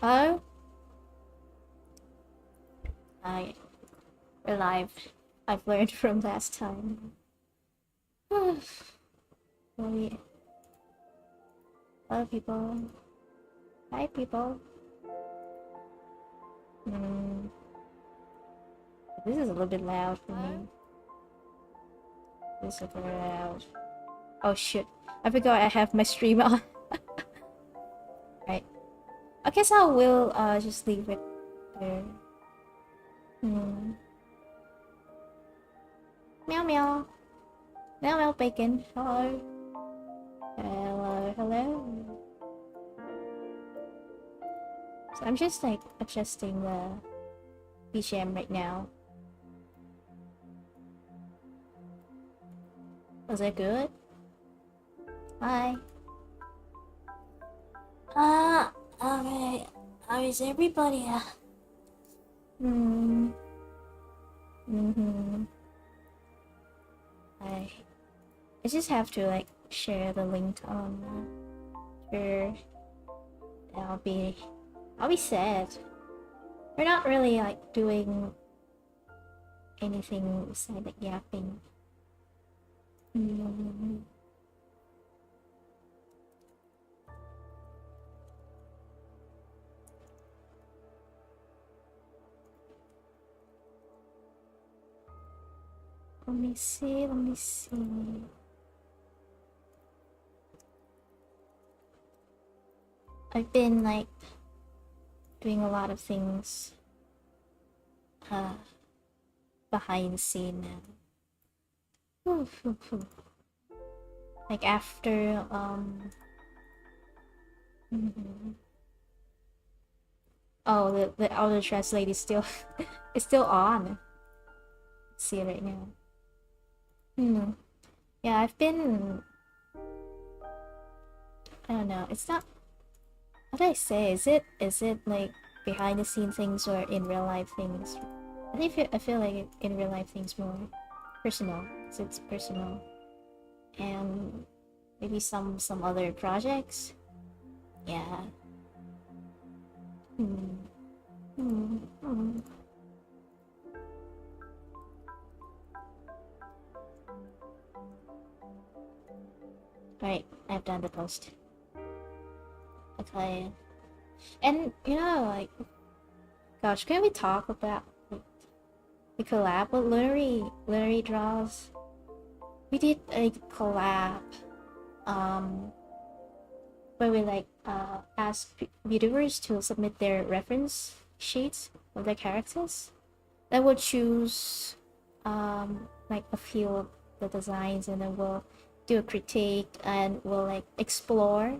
Oh, we're live. I've learned from last time. Oh, yeah. Hello, people. Hi, people. This is a little bit loud for me. This is very loud. Oh shit! I forgot I have my stream on. Right. I guess I will just leave it there. Meow meow. Meow meow bacon. Hello. Hello, hello. So I'm just like adjusting the BGM right now. Was it good? Hi. Alright. How is everybody? I just have to like share the link on Twitter. I'll be sad. We're not really like doing anything besides like yapping. Let me see. I've been like doing a lot of things behind the scene now. Like after oh, the auto translate is still it's still on. Let's see it right now. Yeah, I've been, I don't know, it's not, what do I say, is it like behind the scene things or in real life things? I feel like in real life things more personal, so it's personal, and maybe some other projects. Yeah. Right, I've done the post. Okay. And you know, like, gosh, can we talk about like, the collab with Lunary Draws? We did a collab, where we like ask viewers to submit their reference sheets of their characters. Then we'll choose like a few of the designs, and then we'll do a critique, and we'll like explore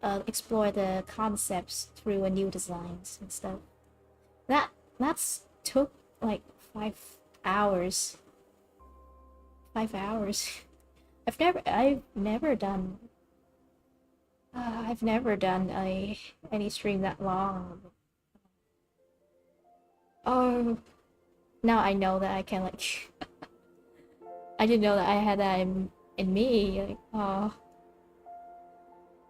the concepts through a new designs and stuff. That's took like 5 hours. 5 hours. I've never done any stream that long. Oh, now I know that I can like I didn't know that I had that in me. Like, oh,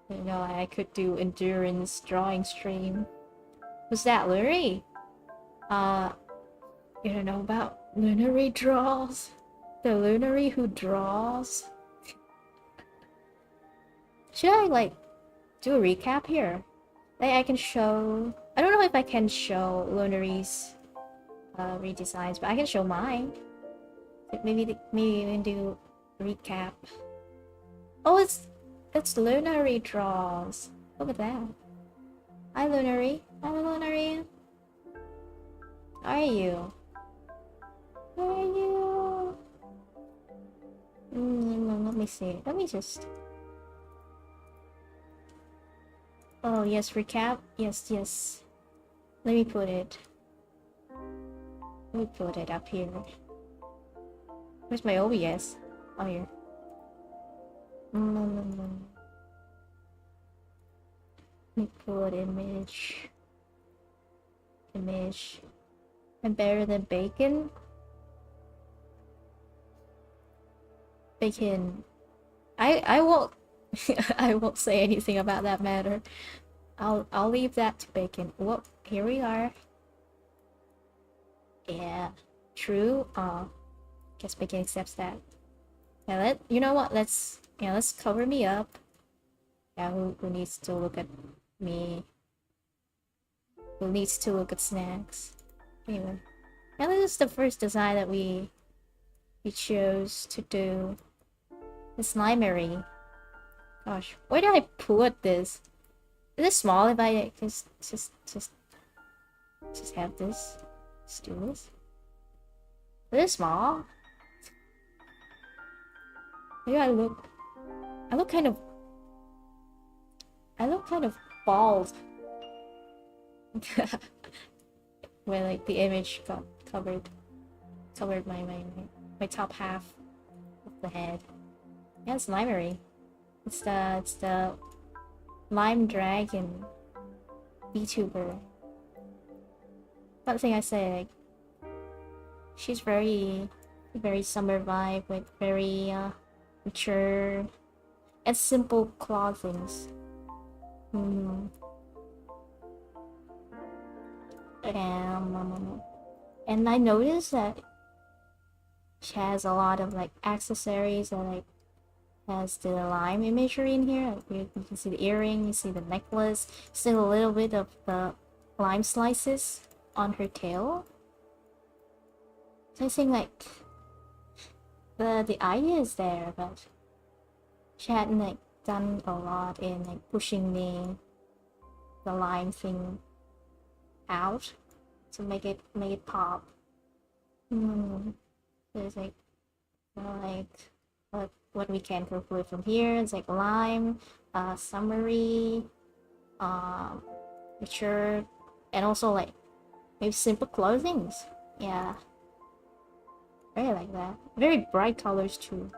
I didn't know I could do endurance drawing stream. Was that Lurie? You don't know about Lunary Draws? The Lunary who draws? Should I like do a recap here? Like I can show, I don't know if I can show Lunary's redesigns, but I can show mine. Maybe we can do recap. Oh, it's Lunary Draws. Look at that. Hi Lunary. Hello Lunary. How are you? How are you? Let me see. Let me just. Oh yes, recap. Yes. Let me put it. Let me put it up here. Where's my OBS? Oh, here. Let me put image. I'm better than bacon? Bacon. I won't I won't say anything about that matter. I'll leave that to Bacon. Whoop, here we are. Yeah, true. Guess Bacon accepts that. Yeah, you know what? Let's cover me up. Yeah, who needs to look at me? Who needs to look at snacks? Anyway, yeah, this is the first design that we chose to do. The slimery. Gosh, where did I put this? Is it small if I just have this? Let's do this. Is it small? Maybe I look kind of bald. Where like the image got covered my top half of the head. Yeah, it's limery. It's the lime dragon VTuber. One thing I say, like, she's very summer vibe with very mature and simple clothings. And I noticed that she has a lot of like accessories that like has the lime imagery in here. You can see the earring, you see the necklace, see a little bit of the lime slices on her tail. So I think like the idea is there, but she hadn't like done a lot in like pushing the lime thing out to make it pop. There's like what we can conclude from here is like lime, summary, mature, and also like maybe simple clothings. Yeah, very like that. Very bright colors too.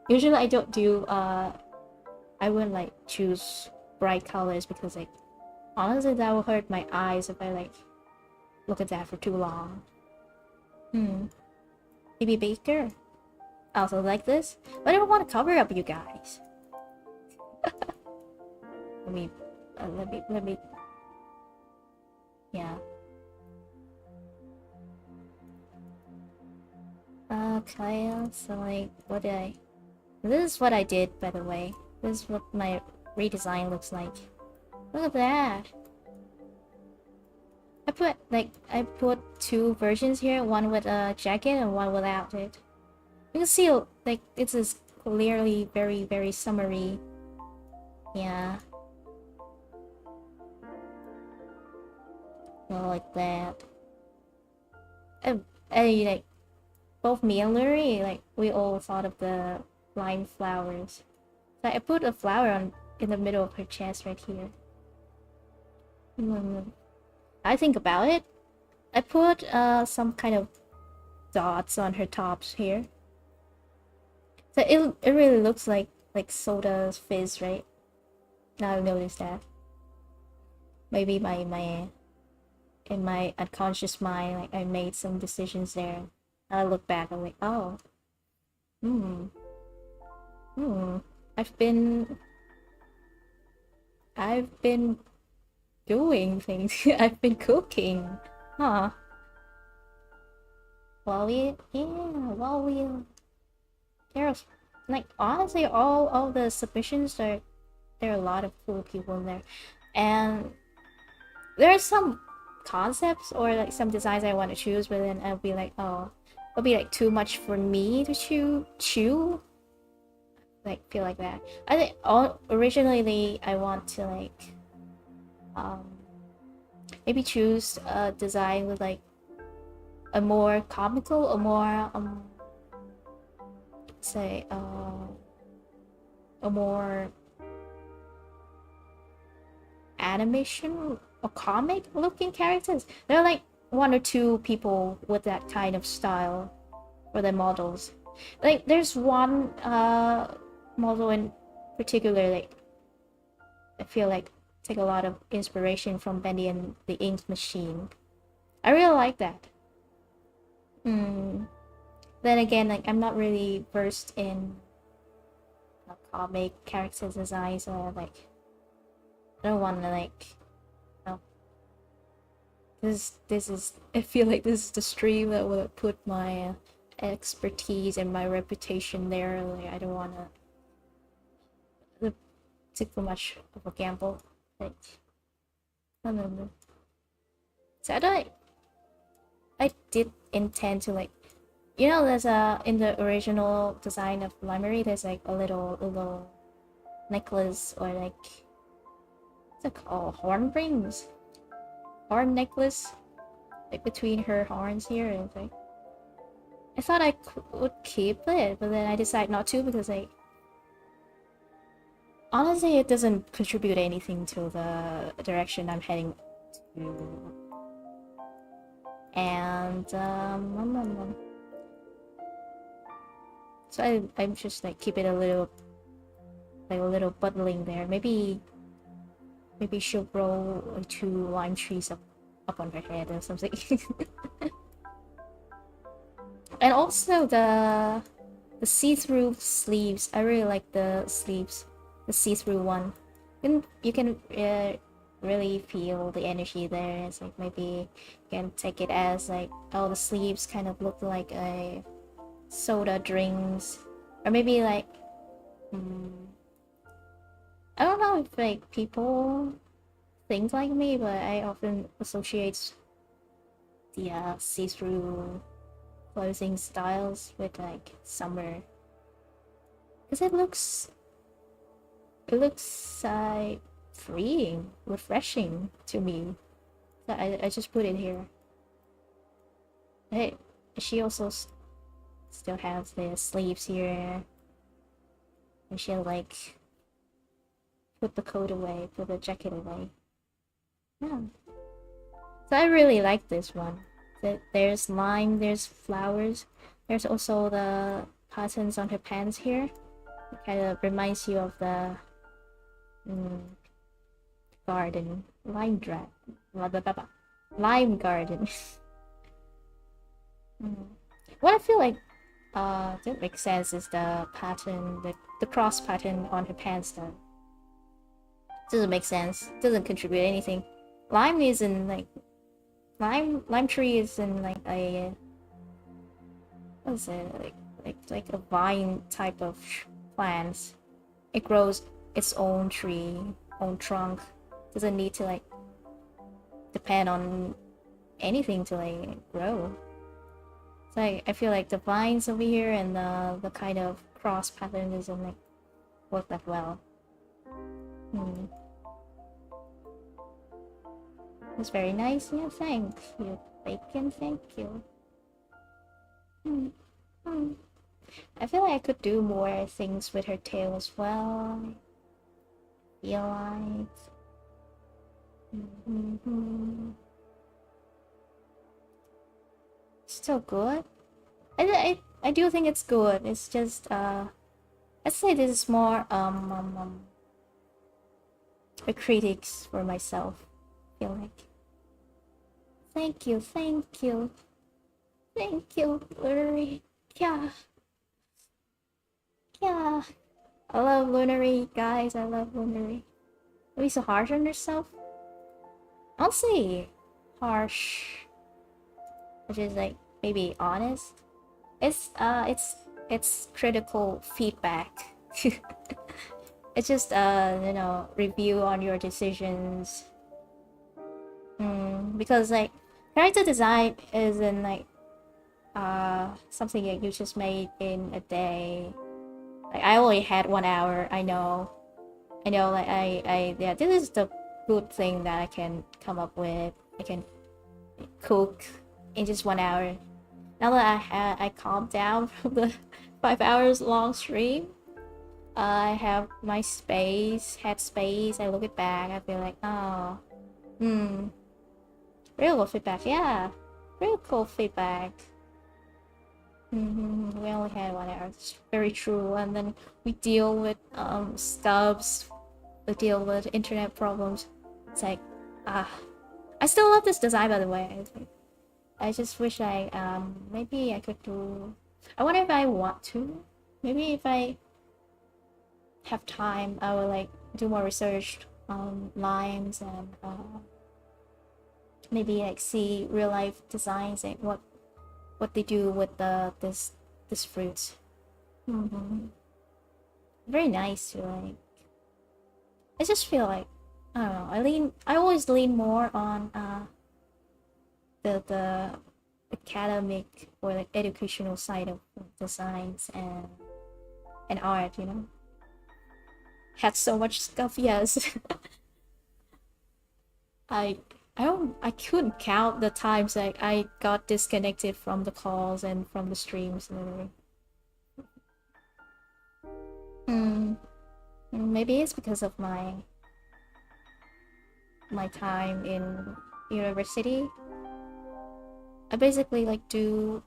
Usually I don't do I wouldn't like choose bright colors because like honestly that will hurt my eyes if I like look at that for too long. Maybe Baker also like this, but I don't want to cover up you guys. let me yeah. Okay, so like this is what I did, by the way. This is what my redesign looks like. Look at that. I put two versions here, one with a jacket and one without it. You can see like this is clearly very summery. Yeah. Well, like that. Like both me and Luri, like we all thought of the lime flowers. So I put a flower in the middle of her chest right here. I think about it. I put some kind of dots on her tops here. So it really looks like soda's fizz, right? Now I've noticed that. Maybe in my unconscious mind, like I made some decisions there. And I look back, I'm like, oh, I've been doing things. I've been cooking, huh? There's like honestly all the submissions there are a lot of cool people in there, and there are some concepts or like some designs I want to choose, but then I'll be like, oh, it'll be like too much for me to chew. Like feel like that. I think originally I want to like maybe choose a design with like a more comical, a more say a more animation or comic looking characters. There are like one or two people with that kind of style for their models. Like there's one model in particular, like I feel like take a lot of inspiration from Bendy and the Ink Machine. I really like that. Then again, like I'm not really versed in comic character designs or like I don't want to like, no. This is. I feel like this is the stream that will put my expertise and my reputation there. Like I don't want to take too much of a gamble. Like, I don't know. So I did intend to like, you know, there's a in the original design of Limery, there's like a little necklace or like what's it called? Horn rings, horn necklace, like between her horns here, and like I thought I would keep it, but then I decided not to because like honestly it doesn't contribute anything to the direction I'm heading to. And so I'm just like keep it a little buddling there. Maybe she'll grow 2 lime trees up on her head or something. And also the see-through sleeves. I really like the sleeves, the see-through one. You can really feel the energy there. It's like maybe you can take it as like, oh, the sleeves kind of look like a soda drinks, or maybe like I don't know if like people think like me, but I often associate the see-through clothing styles with like summer, because it looks freeing, refreshing to me. So I just put it here. Hey, she also still has the sleeves here, and she'll like put the coat away, put the jacket away. Yeah. So I really like this one. There's lime, there's flowers, there's also the patterns on her pants here. It kind of reminds you of the garden, lime garden. What I feel like that makes sense is the pattern, the cross pattern on her pants though. Doesn't make sense. Doesn't contribute anything. Lime is in like lime tree is in like a what is it, like a vine type of plants. It grows its own tree, own trunk. Doesn't need to like depend on anything to like grow. So I feel like the vines over here and the kind of cross pattern doesn't like work that well. It's very nice. Yeah, thank you, Bacon. Thank you. I feel like I could do more things with her tail as well. I feel like. Still good. I do think it's good. It's just let's say this is more a critics for myself. I feel like. Thank you, Lunary. Yeah. Yeah. I love Lunary, guys. I love Lunary. Are we so harsh on yourself? I'll say harsh. Which is like maybe honest. It's critical feedback. It's just you know, review on your decisions. Because like character design isn't like something that you just made in a day. Like I only had 1 hour. I know like I yeah, this is the good thing that I can come up with. I can cook in just 1 hour. Now that I calmed down from the 5 hours long stream, I have my head space. I look it back, I feel like, oh, real good feedback, yeah, real cool feedback. We only had 1 hour, it's very true. And then we deal with stubs, we deal with internet problems. It's like, I still love this design, by the way. I just wish maybe I could do. I wonder if I want to. Maybe if I have time, I will like do more research lines and maybe like see real life designs and what they do with this fruit. Mm-hmm. Very nice to like. I just feel like I don't know. I always lean more on the academic or like educational side of designs and art. You know, had so much stuff. Yes, I I couldn't count the times like I got disconnected from the calls and from the streams and everything. Mm, maybe it's because of my time in university. I basically like do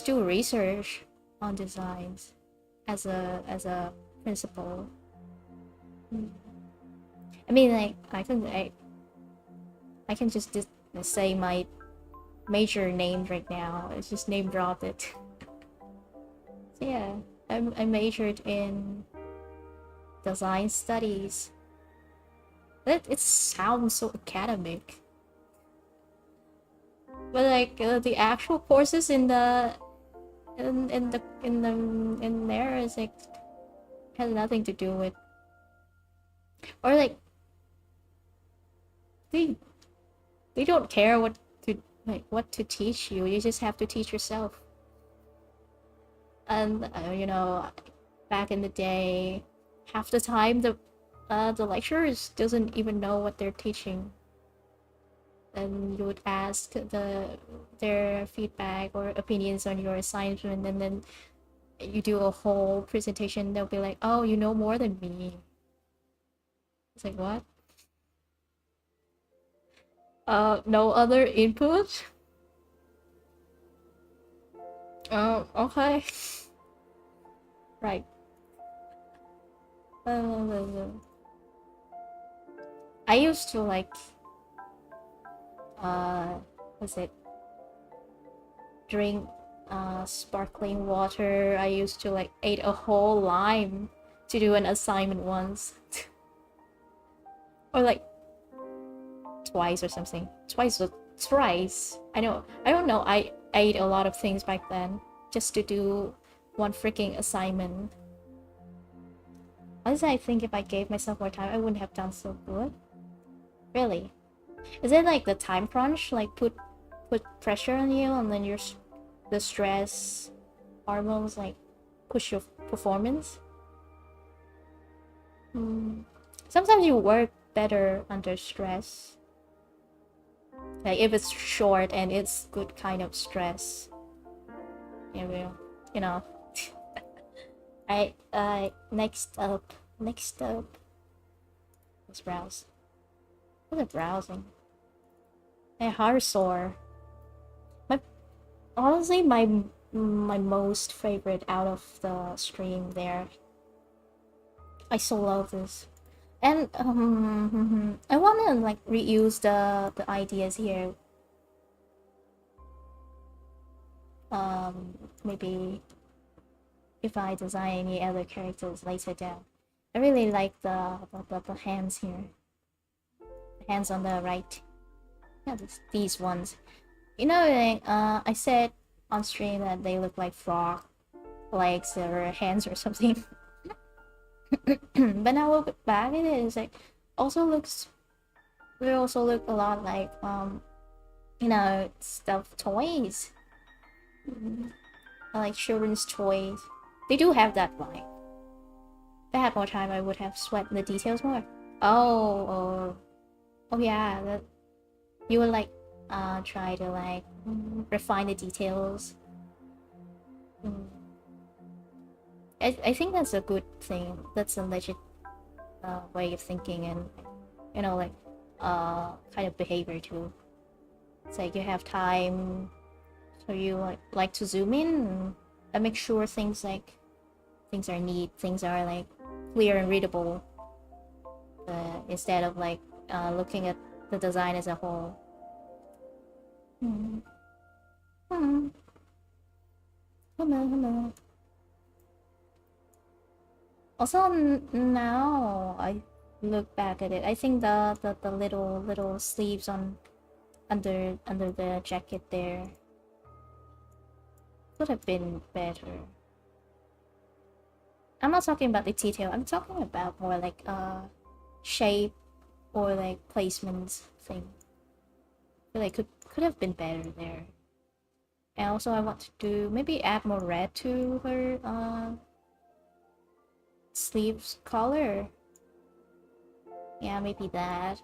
research on designs as a principal. Mm. I mean, like I can just say my major name right now. It's just name drop it. So yeah, I majored in design studies. It sounds so academic, but like the actual courses in there is like has nothing to do with, or like they they don't care what to teach you. You just have to teach yourself. And you know, back in the day, half the time the lecturers doesn't even know what they're teaching, and you would ask their feedback or opinions on your assignment, and then you do a whole presentation. They'll be like, oh, you know more than me. It's like, what? No other input. Oh, okay. Right. uh, I used to like was it drink sparkling water. I used to like eat a whole lime to do an assignment once. Or like twice or something. Twice or thrice. I don't know. I ate a lot of things back then just to do one freaking assignment. Honestly, I think if I gave myself more time, I wouldn't have done so good. Really. Is it like the time crunch? Like put pressure on you, and then the stress hormones like push your performance? Hmm. Sometimes you work better under stress. Like if it's short and it's good kind of stress. You know, you know. Next up. Let's browse. What's it browsing? My heart sore. My honestly my most favorite out of the stream there. I so love this. And I wanna like reuse the ideas here. Maybe if I design any other characters later down. I really like the hands here. The hands on the right. Yeah, these ones. You know, like, I said on stream that they look like frog legs or hands or something. But now look back at it, it's like also looks they also look a lot like you know, stuffed toys. Like children's toys. They do have that vibe. If I had more time I would have sweat the details more. Oh, oh yeah, that you would like try to like refine the details. Mm. I think that's a good thing. That's a legit way of thinking, and you know, like kind of behavior too. It's like you have time, so you like to zoom in and make sure things are neat, things are like clear and readable, instead of like looking at the design as a whole. Hmm. Hmm. Hello, hello. Also, now I look back at it, I think the little sleeves on under the jacket there could have been better. I'm not talking about the detail. I'm talking about more like shape or like placements thing. I feel like could have been better there. And also, I want to do maybe add more red to her sleeves color. Yeah, maybe that.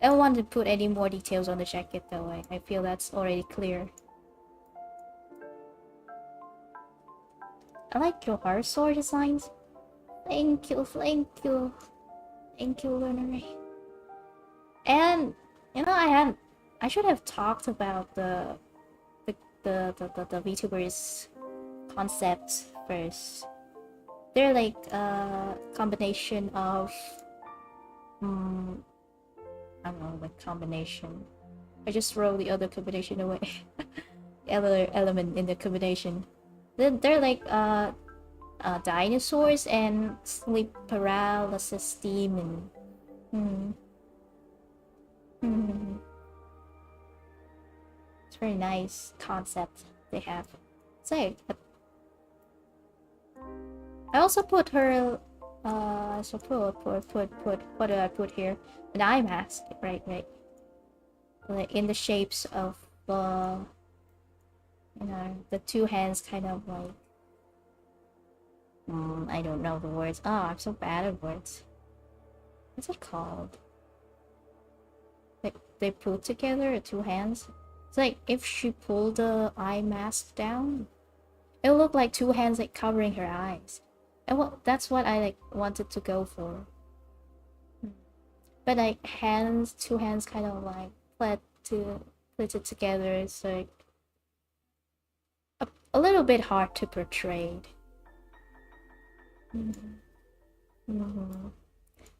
I don't want to put any more details on the jacket though. I feel that's already clear. I like your heart sword designs. Thank you, thank you. Thank you, Lunar. And you know, I should have talked about the VTubers concept first. They're like a combination of I don't know what combination. I just throw the other combination away. The other element in the combination. They're like dinosaurs and sleep paralysis demon. Hmm. Hmm. It's very nice concept they have. So I also put her. So put. What do I put here? An eye mask, right? Like in the shapes of the two hands, kind of like. I don't know the words. Oh, I'm so bad at words. What's it called? Like they put together two hands. It's like if she pulled the eye mask down, it looked like two hands like covering her eyes. And that's what I like wanted to go for. But like two hands kind of like put it together. It's like a little bit hard to portray.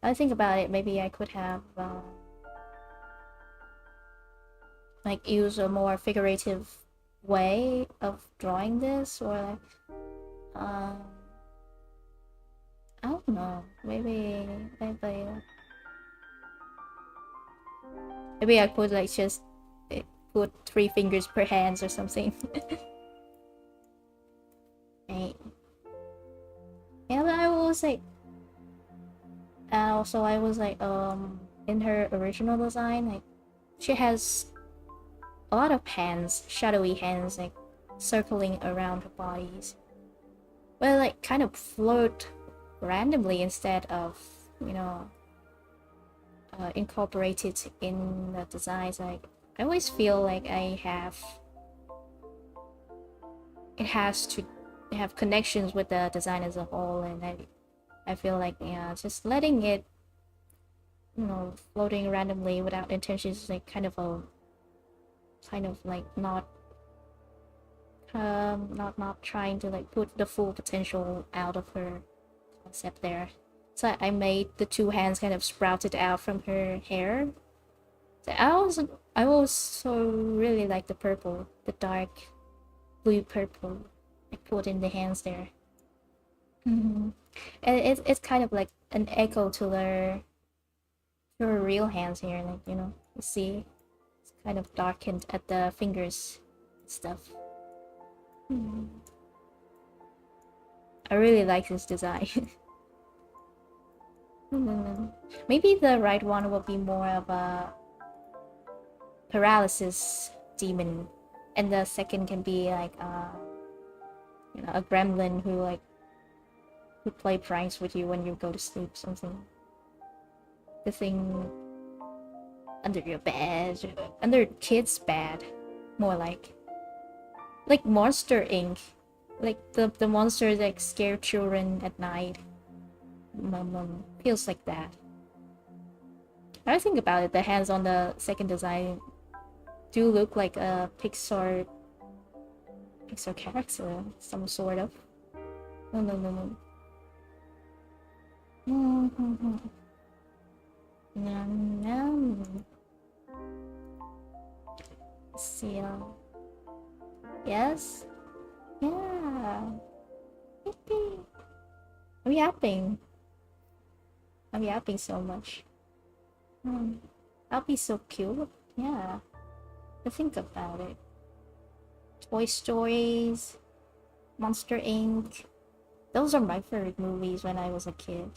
I think about it. Maybe I could have like use a more figurative way of drawing this, or like I don't know. Maybe I could like just put 3 fingers per hands or something. Right. Yeah, but I was like, also I was like, in her original design, like, she has a lot of hands, shadowy hands, like, circling around her bodies. But like, kind of float randomly instead of, you know, incorporated in the designs. Like, I always feel like it has to have connections with the design as a whole, and I feel like, yeah, just letting it, floating randomly without intentions is like kind of like not trying to like put the full potential out of her concept there. So I made the two hands kind of sprouted out from her hair. So I also really like the purple, the dark blue purple I put in the hands there. And it's kind of like an echo to her real hands here. Like, you see, it's kind of darkened at the fingers and stuff. I really like this design. Maybe the right one will be more of a paralysis demon, and the second can be like a gremlin who play pranks with you when you go to sleep, something. The thing under your bed, under kids' bed, more like Monster Inc. Like the monsters that scare children at night. Feels like that. I think about it, the hands on the second design do look like a Pixar character, some sort of. No. Nom. See. Yes. Yeah. Yippee. I'm yapping. I'm yapping so much. That'll be so cute. Yeah. To think about it. Toy Stories, Monster Inc. Those are my favorite movies when I was a kid.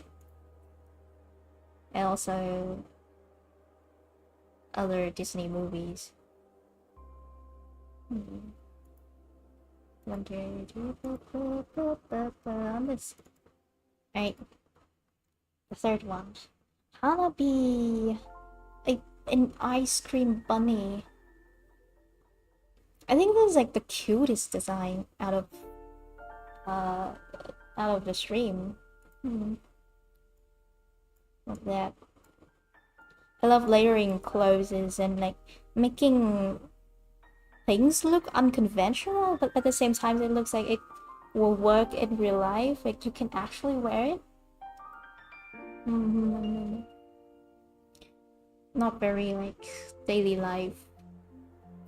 And also other Disney movies. On this. Right. The third one. Hanabi. An ice cream bunny. I think this is like the cutest design out of the stream. Like that. I love layering clothes and like making things look unconventional, but at the same time it looks like it will work in real life. Like you can actually wear it. Not very like daily life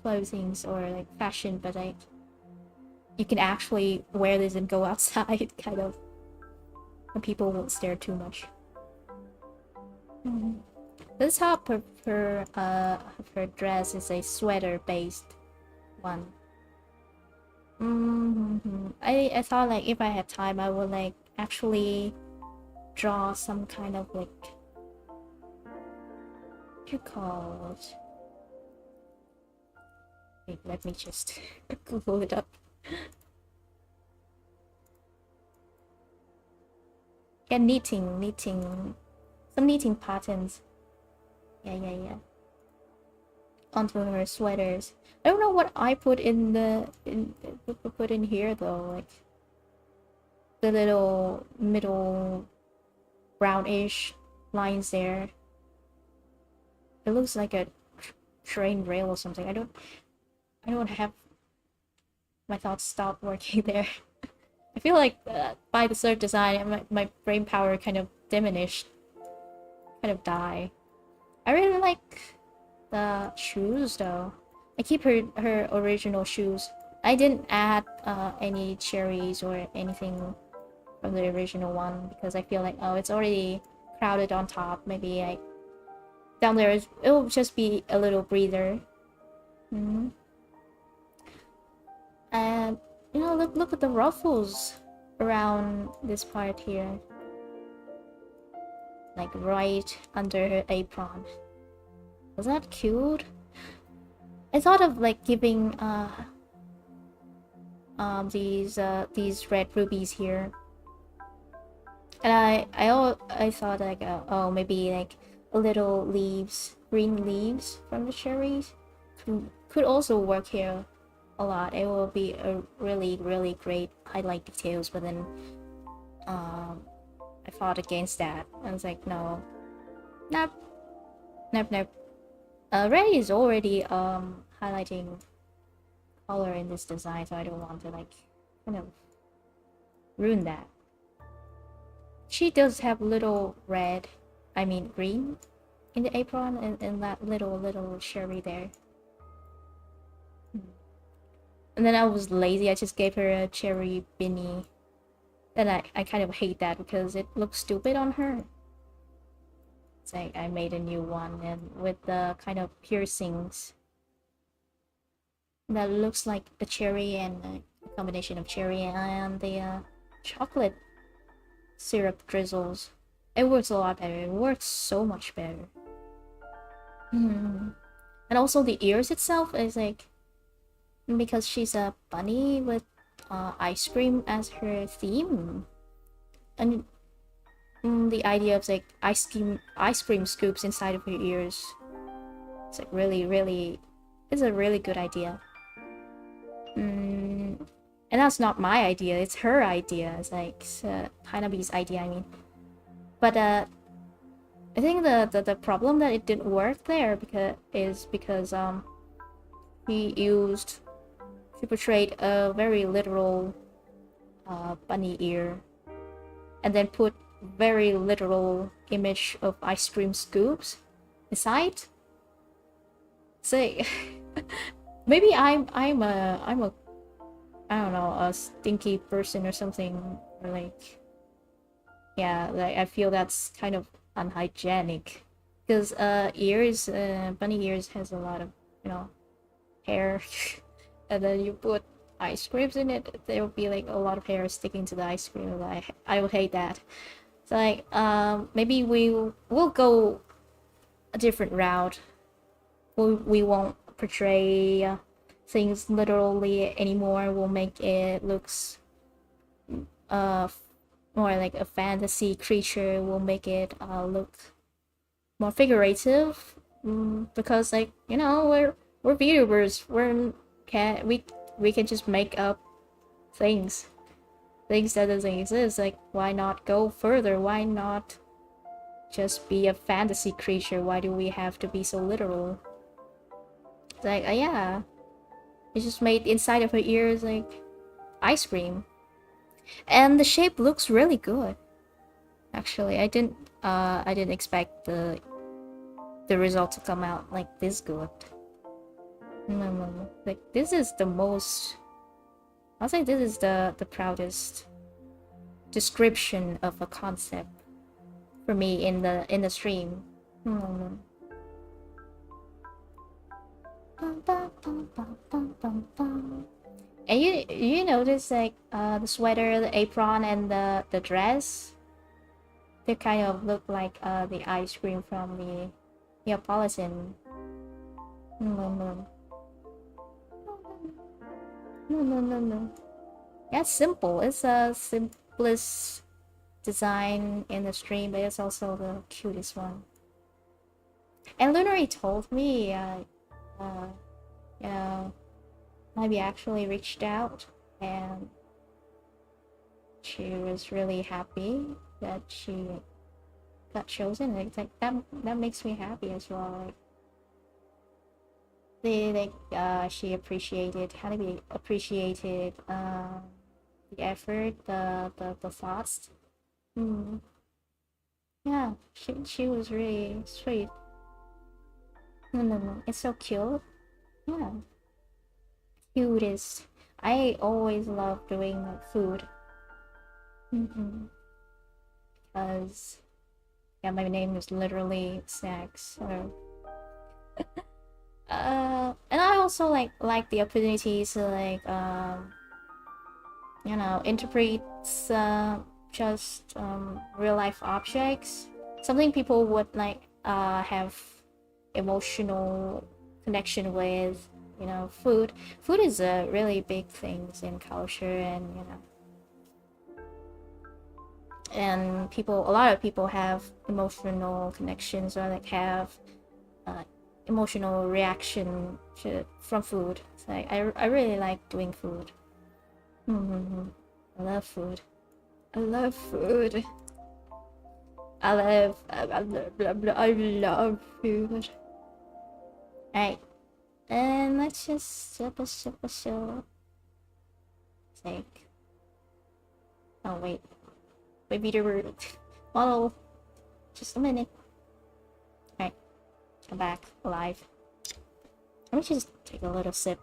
clothings or like fashion, but like you can actually wear this and go outside, kind of, and people won't stare too much. This top of her dress is a sweater based one. I thought like if I had time I would like actually draw some kind of like, what you call it? Wait, let me just Google it up. Yeah, knitting, some knitting patterns. Yeah. Onto her sweaters. I don't know what I put in here though, like the little middle brownish lines there. It looks like a train rail or something. I don't have my thoughts stop working there. I feel like by the third design my brain power kind of diminished, kind of die. I really like the shoes though. I keep her original shoes. I didn't add any cherries or anything from the original one because I feel like, oh, it's already crowded on top. Maybe I down there it'll just be a little breather. And you know, look at the ruffles around this part here, like right under her apron. Was that cute? I thought of like giving these red rubies here, and I thought like oh, maybe like a little leaves, green leaves from the cherries could also work here a lot. It will be a really great highlight details, but then I fought against that. I was like, no, nope. Red is already highlighting color in this design, so I don't want to like kind of ruin that. She does have little red, I mean green, in the apron and that little cherry there. And then I was lazy, I just gave her a cherry beanie. And I kind of hate that because it looks stupid on her. It's like I made a new one and with the kind of piercings that looks like a cherry and a combination of cherry and the chocolate syrup drizzles. It works a lot better. It works so much better. And also the ears itself is like, because she's a bunny with ice cream as her theme, and the idea of like ice cream scoops inside of her ears, it's like really it's a really good idea. And that's not my idea, it's her idea. It's like Hanabi's idea, I mean. But I think the problem that it didn't work there because she portrayed a very literal bunny ear and then put very literal image of ice cream scoops inside. So maybe I'm a I don't know, a stinky person or something, or like yeah, like I feel that's kind of unhygienic because ears, bunny ears has a lot of, you know, hair, and then you put ice creams in it, there will be like a lot of hair sticking to the ice cream. I will hate that. So like maybe we'll go a different route. We won't portray things literally anymore. We'll make it looks uh more like a fantasy creature. We'll make it look more figurative, because like, you know, we're VTubers. We can just make up things that doesn't exist. Like, why not go further? Why not just be a fantasy creature? Why do we have to be so literal? It's like, yeah, it just made inside of her ears like ice cream, and the shape looks really good. Actually, I didn't expect the result to come out like this good. No. Like, this is the most, I'll say this is the proudest description of a concept for me in the stream. No. And you notice like the sweater, the apron, and the dress, they kind of look like the ice cream from the Neapolitan. No. No. Yeah, it's simple. It's a simplest design in the stream, but it's also the cutest one. And Lunary told me, you know, maybe actually reached out, and she was really happy that she got chosen. It's like that makes me happy as well. Like, she appreciated, kind of appreciated the effort, the thoughts. Mm. Yeah, she was really sweet. No, it's so cute. Yeah, cutest. I always love doing like food. Because yeah, my name is literally snacks. So and I also like the opportunities to like you know, interpret just real life objects, something people would like have emotional connection with. You know, food is a really big thing in culture, and you know, and people, a lot of people have emotional connections, or like have uh, emotional reaction from food. So I really like doing food. I love food. I love food. I love food. Alright, and let's just take. Oh wait, there were model. Just a minute. Alright, I'm back alive. Let me just take a little sip.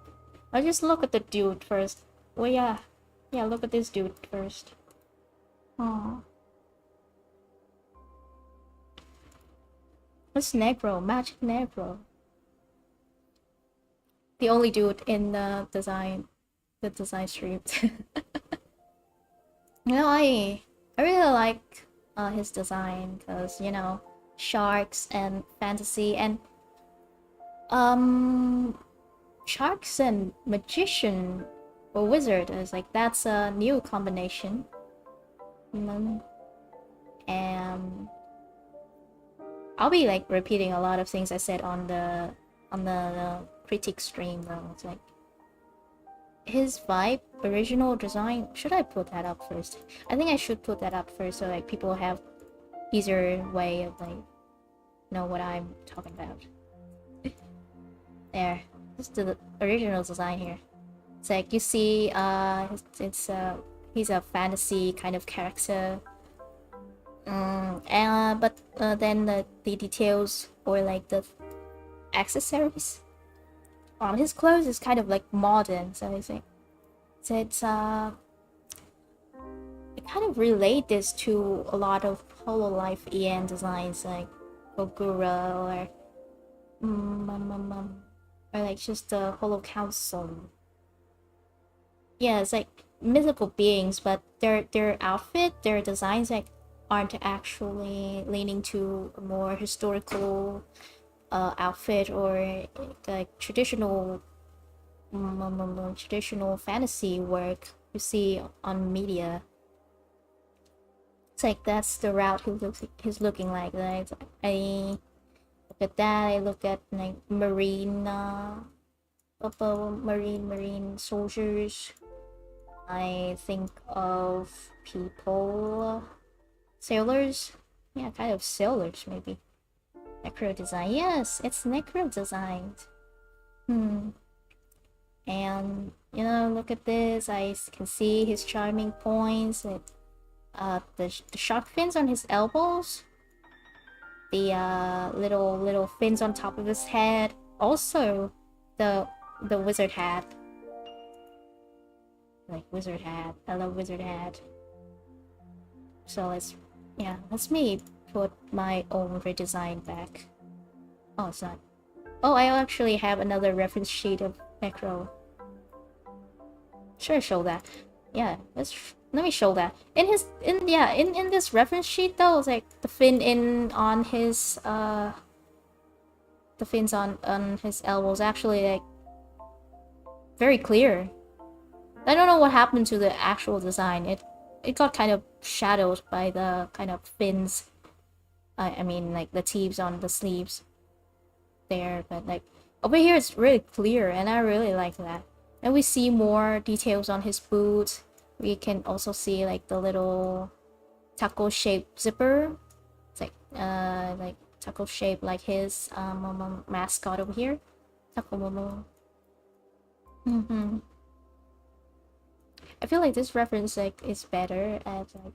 I'll just look at the dude first. Well, yeah, look at this dude first. Aww. It's Negro, Magic Negro. The only dude in the design stream. You know, I really like his design because, you know, sharks and fantasy, and sharks and magician or wizard is like, that's a new combination. And I'll be like repeating a lot of things I said on the critique stream though. It's like his vibe, original design. Should I put that up first? I think I should put that up first so like people have easier way of like know what I'm talking about. There, this is the original design here. It's like, you see, he's a fantasy kind of character. But then the details, or like the accessories on his clothes, is kind of like modern. So it's like, so it's kind of relate this to a lot of Hololive EN designs like Ogura or like just the Holo Council. Yeah, it's like mythical beings, but their outfit, their designs like aren't actually leaning to a more historical outfit or like traditional fantasy work you see on media. It's like that's the route he's looking like. Right? I look at that. I look at like marine soldiers. I think of people, sailors. Yeah, kind of sailors maybe. Necro design. Yes, it's necro designed. And you know, look at this. I can see his charming points. The shark fins on his elbows. The little fins on top of his head. Also, the wizard hat. Like wizard hat. I love wizard hat. So let's me put my own redesign back. Oh, it's not. Oh, I actually have another reference sheet of Necro. Sure, show that. Yeah, let me show that. In this reference sheet though, it's like the fin on his the fins on his elbows actually like very clear. I don't know what happened to the actual design. It got kind of shadowed by the kind of fins. I mean like the teeth on the sleeves there, but like over here it's really clear and I really like that. And we see more details on his boot. We can also see like the little taco shaped zipper. It's like taco shaped like his mascot over here. Taco Momo. I feel like this reference like is better at like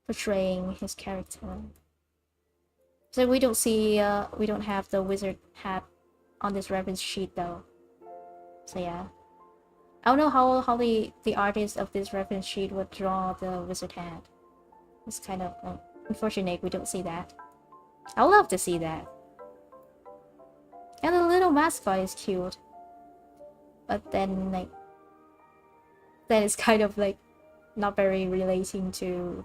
portraying his character. So we don't see we don't have the wizard hat on this reference sheet though. So yeah. I don't know how the artist of this reference sheet would draw the wizard hat. It's kind of unfortunate we don't see that. I would love to see that. And the little mascot is cute. But then like that is kind of like not very relating to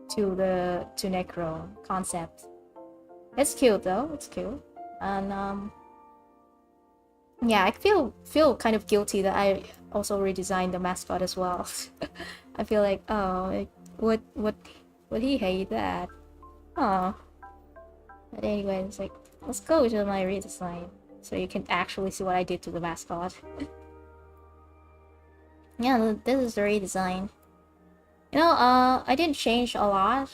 Necro concept. It's cute though, it's cute. And yeah, I feel kind of guilty that I also redesigned the mascot as well. I feel like, oh, would he hate that? Oh. But anyway, it's like, let's go to my redesign so you can actually see what I did to the mascot. Yeah, this is the redesign. You know, I didn't change a lot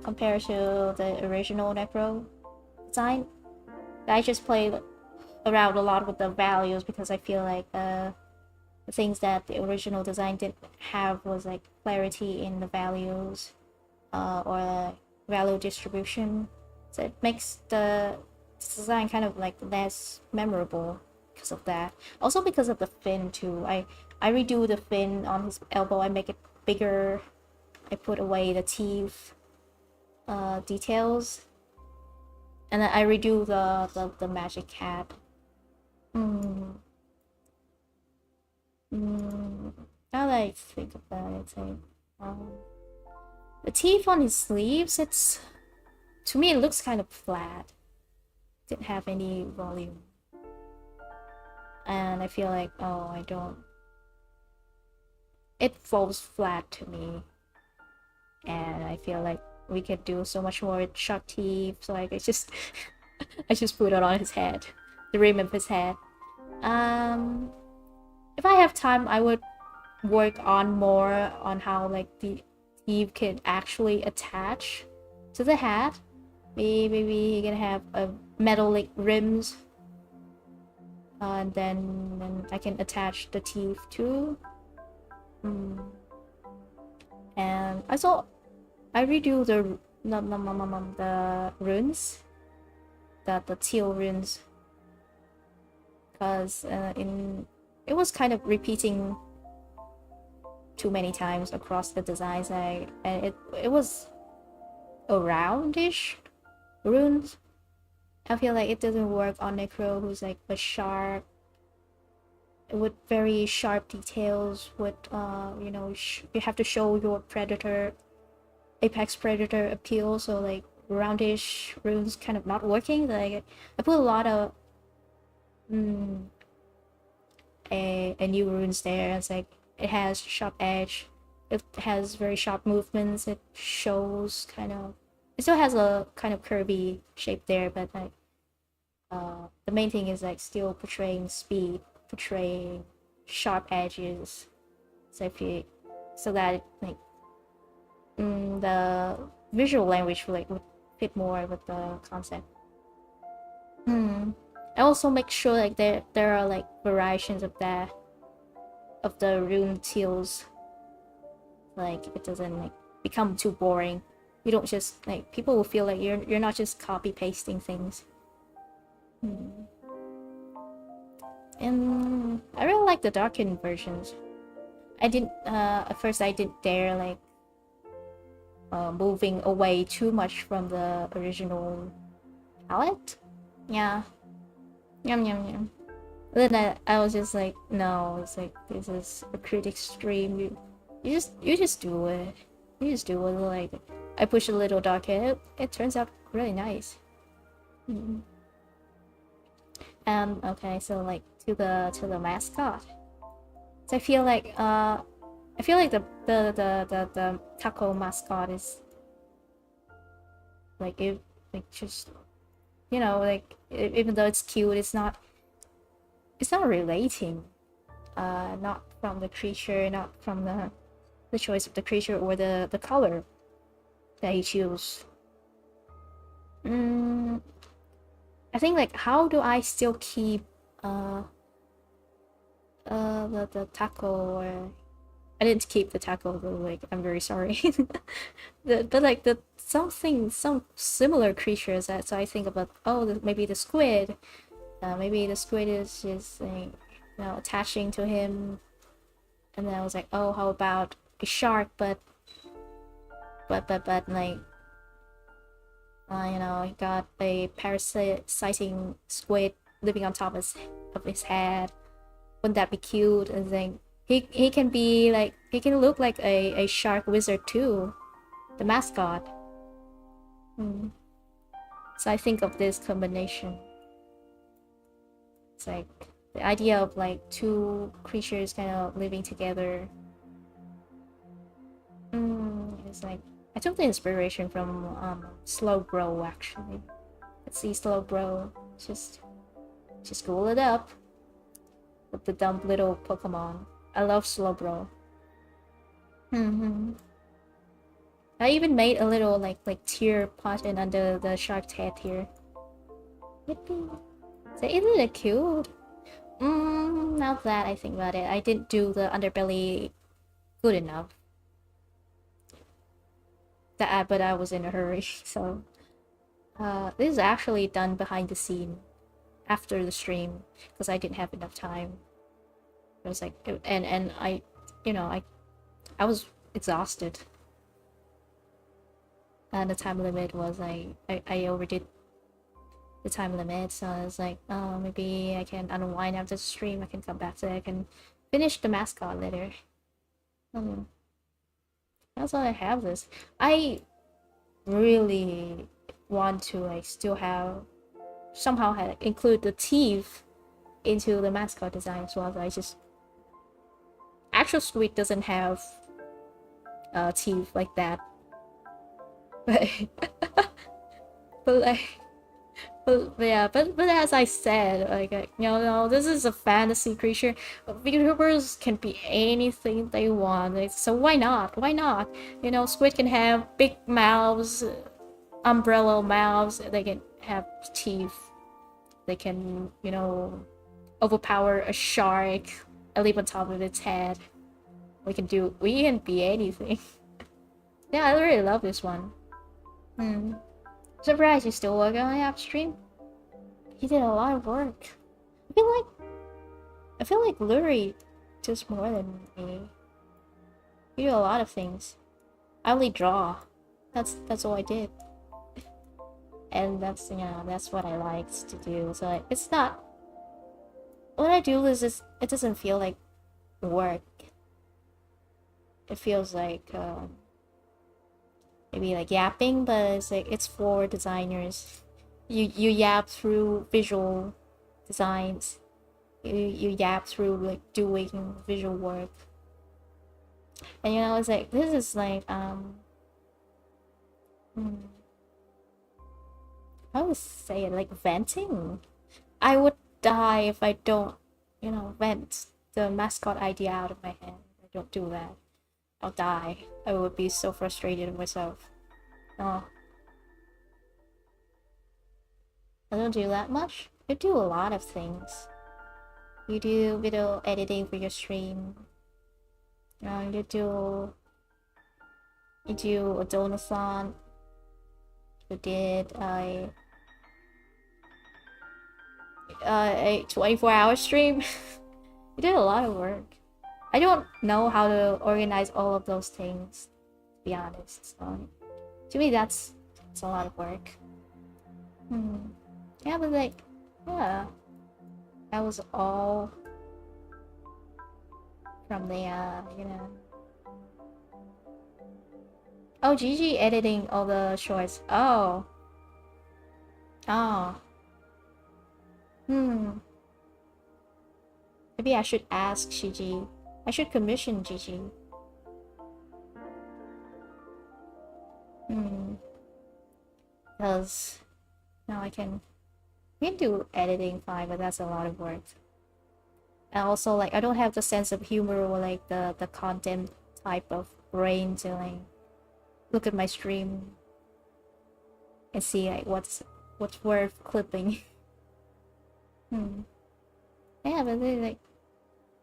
compared to the original Necro design. I just played around a lot with the values because I feel like the things that the original design didn't have was like clarity in the values or the value distribution. So it makes the design kind of like less memorable because of that. Also because of the fin too. I redo the fin on his elbow. I make it bigger. I put away the teeth details. And then I redo the magic hat. Now that I think about it, the teeth on his sleeves, to me it looks kind of flat. Didn't have any volume. And I feel like, oh, it falls flat to me. And I feel like we could do so much more with shark teeth, so like I just put it on his head. The rim of his head. If I have time, I would work on more on how like the teeth can actually attach to the hat. Maybe he can have a metallic rims, and then I can attach the teeth too. And I redo the runes, the teal runes. Because in it was kind of repeating too many times across the designs. And it was a roundish runes. I feel like it doesn't work on Necro, who's like a sharp, with very sharp details. With you know, you have to show your predator, apex predator appeal. So like roundish runes kind of not working. Like I put a lot of a new runes there. It's like it has sharp edge, it has very sharp movements. It shows kind of, it still has a kind of curvy shape there, but like the main thing is like still portraying speed, portraying sharp edges. So if you, so that like the visual language would fit more with the concept. I also make sure like there are like variations of the rune teals. Like it doesn't like become too boring. You don't just like, people will feel like you're not just copy pasting things. And I really like the darkened versions. I didn't at first I didn't dare like moving away too much from the original palette. Yeah. Yum yum yum. Then I was just like, no, it's like, this is a critic stream. You just do it. You just do it. Like I push a little darker. It turns out really nice. Okay, so like to the mascot. So I feel like the taco mascot is like, it like just, you know, like even though it's cute, it's not relating, not from the creature, not from the choice of the creature or the color that he chose. I think like, how do I still keep the taco? Or I didn't keep the taco though, like I'm very sorry. But like some similar creatures that, so I think about, oh, maybe the squid. Maybe the squid is just like, you know, attaching to him. And then I was like, oh, how about a shark, but like you know, he got a parasiting squid living on top of his head. Wouldn't that be cute? And then he can be like, he can look like a shark wizard too, the mascot. So I think of this combination. It's like the idea of like two creatures kind of living together. It's like, I took the inspiration from Slowbro actually. Let's see, Slowbro. Just Google it up. With the dumb little Pokemon. I love Slowbro. I even made a little like tear button under the shark's head here. So isn't it cute? Now that I think about it, I didn't do the underbelly good enough. But I was in a hurry, so this is actually done behind the scene after the stream because I didn't have enough time. It was like, and I, you know, I was exhausted, and the time limit was I overdid the time limit, so I was like, oh, maybe I can unwind after the stream. I can come back so I can finish the mascot later. That's why I have this. I really want to like still have somehow include the teeth into the mascot design as well. So I just, actual Squid doesn't have teeth like that, but but as I said, like, you know, this is a fantasy creature. VTubers can be anything they want, like, so why not? Why not? You know, Squid can have big mouths, umbrella mouths. They can have teeth. They can, you know, overpower a shark and leap on top of its head. We can be anything. Yeah, I really love this one. Surprised you're still working on the app stream. He did a lot of work. I feel like I feel like Luri does more than me. You do a lot of things. I only draw. That's all I did. And that's, you know, that's what I liked to do. So like, it's not, what I do is just, it doesn't feel like work. It feels like maybe like yapping, but it's like it's for designers. You yap through visual designs. You yap through like doing visual work. And you know, it's like this is like I would say it like venting. I would die if I don't, you know, vent the mascot idea out of my head. I don't do that. I'll die. I would be so frustrated with myself. Oh. I don't do that much. You do a lot of things. You do video editing for your stream. You do a donathon. You did a 24-hour stream. You did a lot of work. I don't know how to organize all of those things, to be honest. So, to me, that's a lot of work. Yeah, but like, yeah, that was all from the, you know. Oh, Gigi editing all the shorts. Oh. Oh. Maybe I should ask Gigi. I should commission Gigi. Because now I can do editing fine, but that's a lot of work. And also, like, I don't have the sense of humor or like the content type of brain to like look at my stream and see like what's worth clipping. Yeah, but then, like,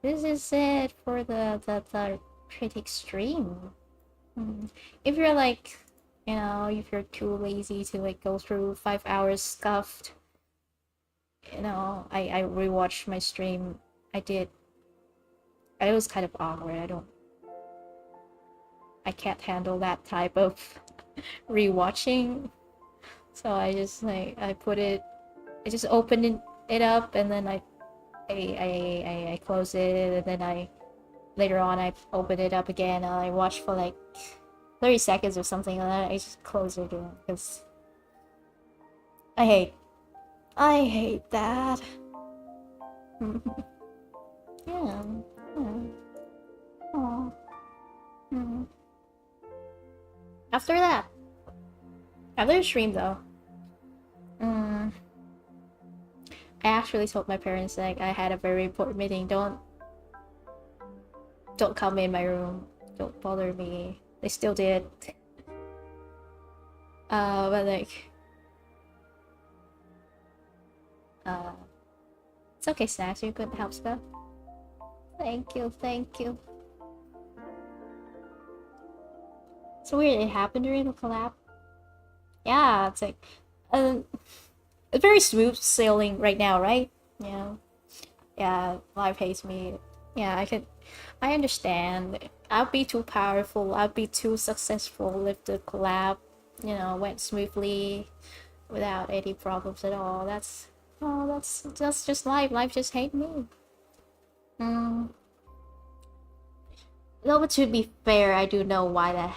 this is it for the critic stream. If you're like, you know, if you're too lazy to like go through 5 hours scuffed, you know, I rewatched my stream. I did. And it was kind of awkward. I can't handle that type of rewatching. So I just like I just opened it up and then I close it, and then later on I open it up again and I watch for like 30 seconds or something, and then I just close it again because I hate that. Yeah. Oh. After the stream though, I actually told my parents like I had a very important meeting. Don't come in my room. Don't bother me. They still did. But like, it's okay, Snacks. You couldn't help stuff. Thank you. It's weird. It happened during the collab. Yeah, it's like, it's very smooth sailing right now, right? Yeah. Yeah, life hates me. Yeah, I understand. I'd be too powerful, I'd be too successful if the collab, you know, went smoothly without any problems at all. That's just life. Life just hate me. No, but to be fair, I do know why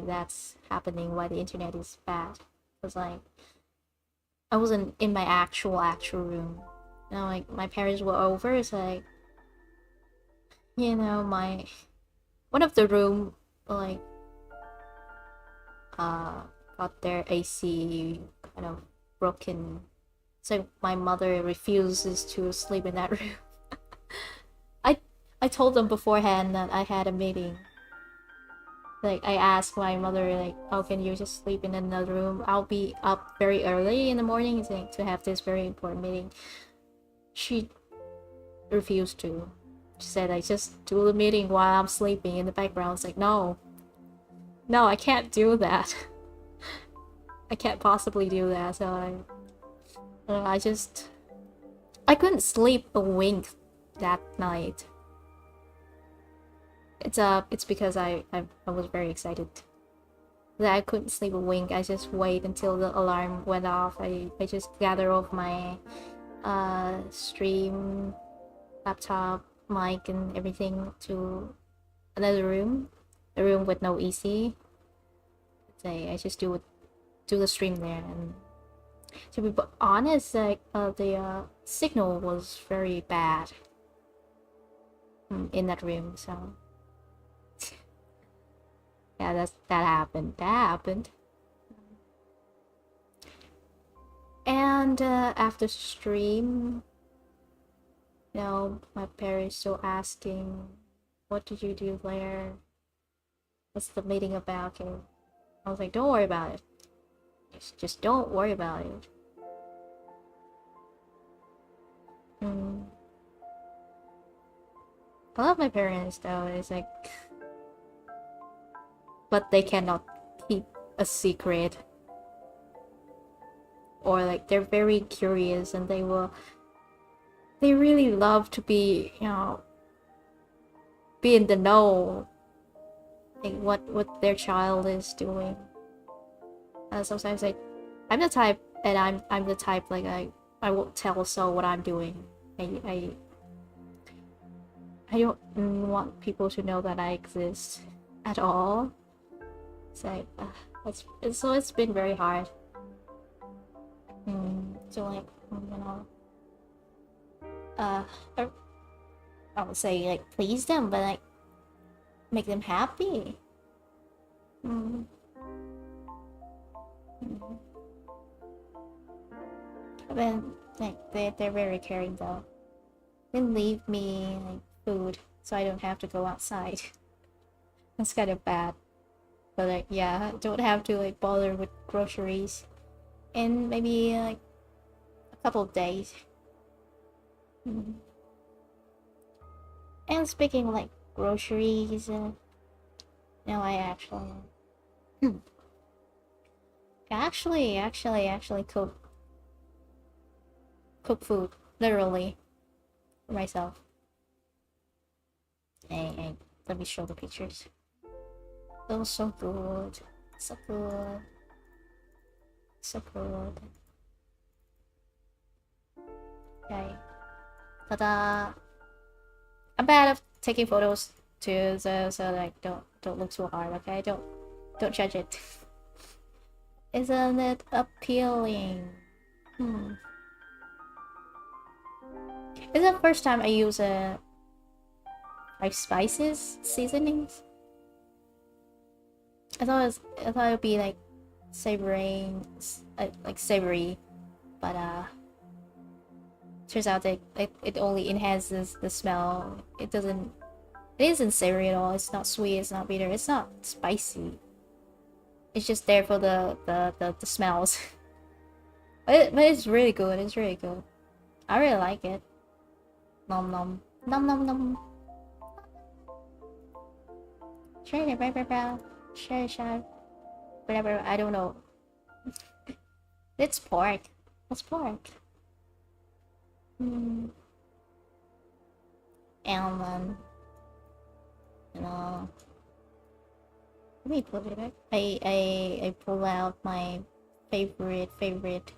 that's happening, why the internet is bad. Because like I wasn't in my actual room. You know, like my parents were over. It's like, you know, one of the room like got their AC kind of broken. So my mother refuses to sleep in that room. I told them beforehand that I had a meeting. Like I asked my mother like, oh, can you just sleep in another room? I'll be up very early in the morning to have this very important meeting. She refused to. She said I just do the meeting while I'm sleeping in the background. It's like, no, I can't do that. I can't possibly do that. So I couldn't sleep a wink that night. It's because I was very excited that I couldn't sleep a wink. I just wait until the alarm went off. I just gather off my stream laptop, mic, and everything to another room, a room with no EC. I just do the stream there, and to be honest, like the signal was very bad in that room, so yeah, that happened. That happened. And after stream, you know, my parents still asking, "What did you do there? What's the meeting about?" And I was like, "Don't worry about it. Just don't worry about it." I love my parents though. It's like, but they cannot keep a secret, or like they're very curious and they really love to be, you know, be in the know, like what their child is doing. Sometimes I'm the type, and I'm the type like I won't tell so what I'm doing. I don't want people to know that I exist at all. It's like so it's been very hard. So like, you know, I would say like please them, but like make them happy. But then like they're very caring though. They leave me like food so I don't have to go outside. That's kind of bad. But like, yeah, don't have to like bother with groceries in maybe like a couple of days. And speaking of, like groceries, no, I actually cook food literally for myself. Hey, let me show the pictures. That was so good. So good. So good. Okay. Ta-da! I'm bad at taking photos too, so like don't look so hard, okay? Don't judge it. Isn't it appealing? It's the first time I use like spices seasonings. I thought it would be like savoring, like savory, but turns out that it only enhances the smell. It isn't savory at all. It's not sweet. It's not bitter. It's not spicy. It's just there for the smells. but it's really good. It's really good. I really like it. Nom nom nom nom nom. Sure. Whatever. I don't know. It's pork. It's pork. And then, you know, let me put it back. I pull out my favorite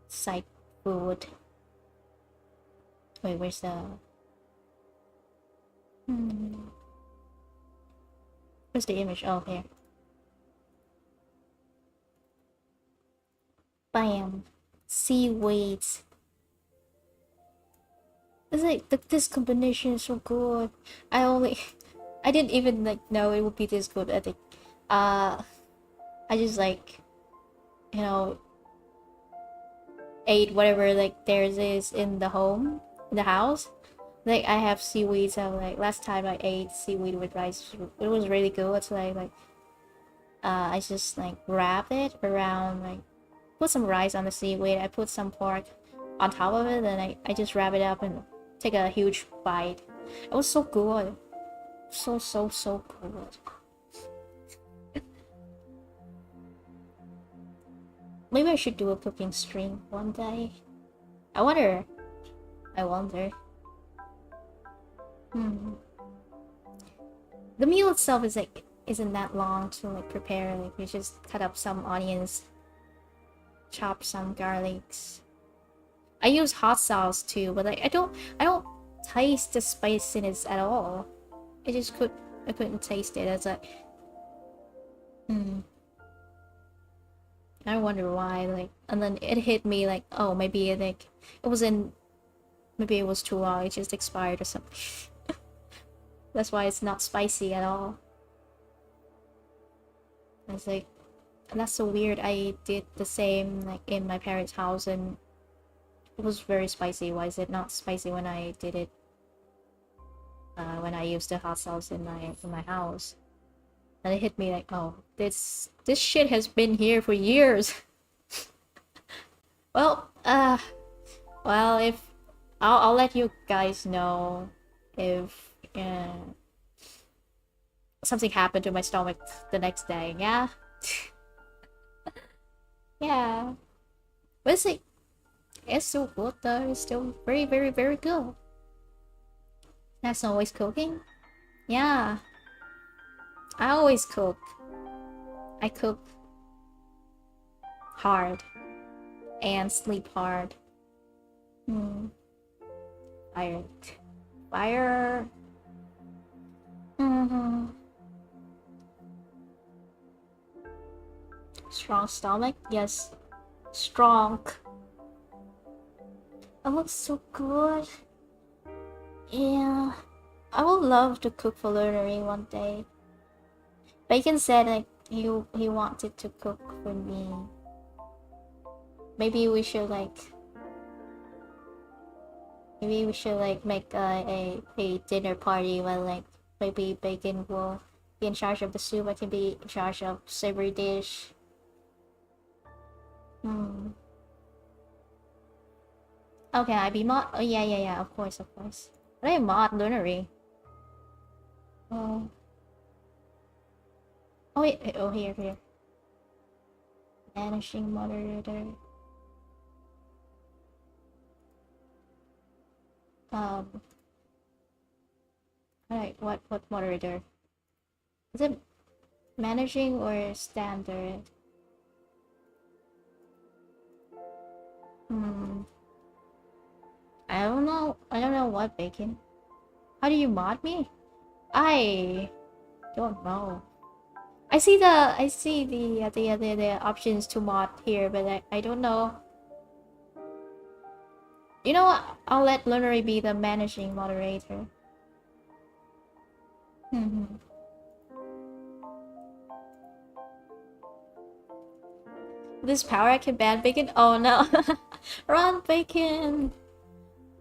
side food. Wait, where's the where's the image? Oh, here. Bam. Seaweeds. It's like this combination is so good. I didn't even like know it would be this good. I think I just like, you know, ate whatever like there is in the house. Like I have seaweed, so like last time I ate seaweed with rice, it was really good. So I just like wrap it around, like put some rice on the seaweed. I put some pork on top of it, and I just wrap it up and take a huge bite. It was so good. So good. Maybe I should do a cooking stream one day. I wonder. Hmm. The meal itself is like isn't that long to like prepare. Like you just cut up some onions, chop some garlics. I use hot sauce too, but like I don't taste the spiciness at all. I couldn't taste it. It's like I wonder why. Like, and then it hit me like, oh, maybe like it was in maybe it was too long. It just expired or something. That's why it's not spicy at all. It's like that's so weird. I did the same like in my parents' house and it was very spicy. Why is it not spicy when I did it? When I used the hot sauce in my house, and it hit me like, oh, this shit has been here for years. Well, well, if I'll let you guys know if something happened to my stomach the next day. Yeah, yeah. But it's still good though. It's still very, very, very good. That's always cooking. Yeah, I always cook. I cook hard and sleep hard. Hmm. Fire. Fire. Mm-hmm. Strong stomach? Yes. Strong. It looks so good. Yeah. I would love to cook for Learnery one day. Bacon said like he wanted to cook for me. Maybe we should like make a dinner party where like maybe Bacon will be in charge of the soup. I can be in charge of savory dish. Hmm. Okay, I be mod. Oh yeah, yeah, yeah. Of course, of course. But I mod Lunery. Oh. Oh wait. Oh here, here. Vanishing moderator. Um. Alright. What moderator? Is it managing or standard? Hmm. I don't know. I don't know what Bacon. How do you mod me? I don't know. I see the options to mod here, but I don't know. You know what? I'll let Lunery be the managing moderator. Mm-hmm. This power I can ban Bacon? Oh no. Run, Bacon!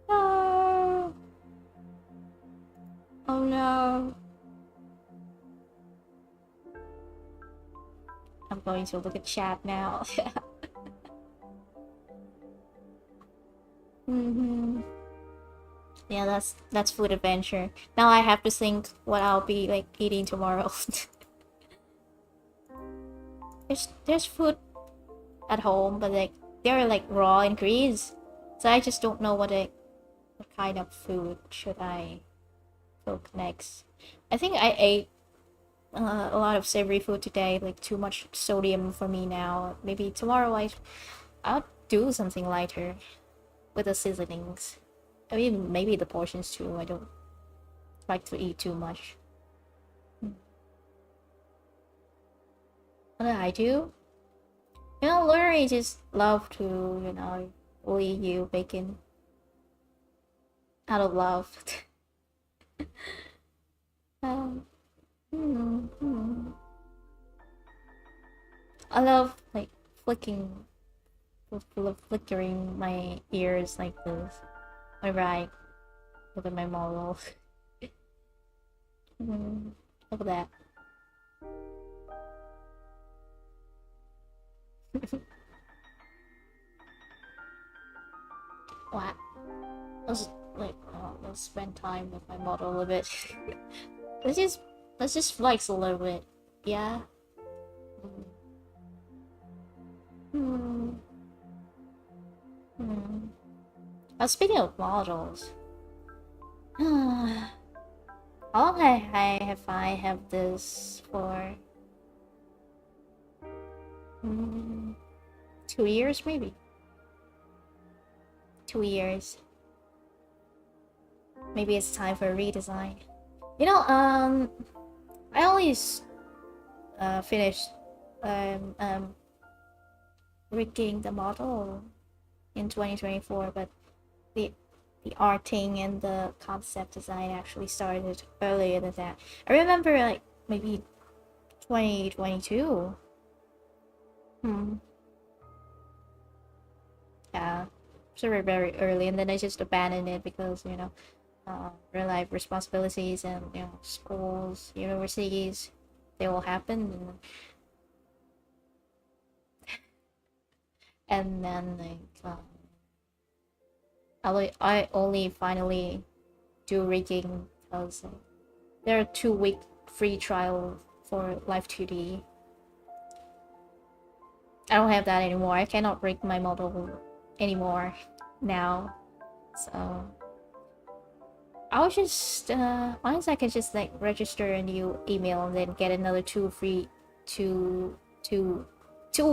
No! Oh no. I'm going to look at chat now. Mm-hmm. Yeah, that's food adventure. Now I have to think what I'll be like eating tomorrow. There's food at home, but like they're like raw ingredients. So I just don't know what kind of food should I cook next. I think I ate a lot of savory food today, like too much sodium for me now. Maybe tomorrow I'll do something lighter with the seasonings. I mean, maybe the portions too. I don't like to eat too much. What did I do? You know, Larry just love to, bully you, Bacon. Out of love. um, I love, like, flickering my ears like this whenever I look at my model. Look at that. What? Let's spend time with my model a little bit. let's just let's just flex a little bit. Yeah. Hmm. Hmm. Speaking of models, How long I have this for? 2 years maybe. 2 years. Maybe it's time for a redesign. You know, I always finished rigging the model in 2024, but the the arting and the concept design actually started earlier than that. I remember like maybe 2022. Yeah, sort of very early, and then I just abandoned it because real life responsibilities and schools, universities, they all happen, and then like I only finally do rigging because there are 2 week free trial for Live 2D. I don't have that anymore. I cannot rig my model anymore now. So I was just honestly I can just like register a new email and then get another 2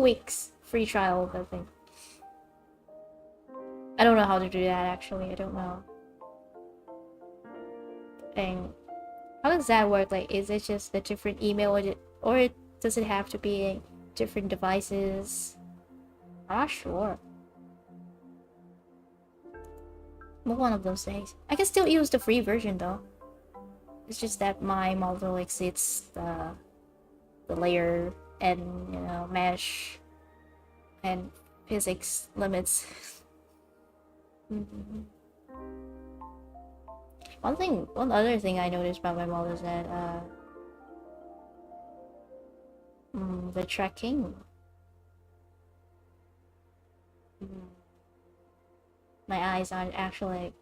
weeks free trial. I think. I don't know how to do that actually. I don't know. And how does that work? Like, is it just a different email, or does it have to be different devices? I'm not sure. One of those days. I can still use the free version though. It's just that my model exceeds the layer and mesh and physics limits. One other thing I noticed about my model is that the tracking. My eyes aren't actually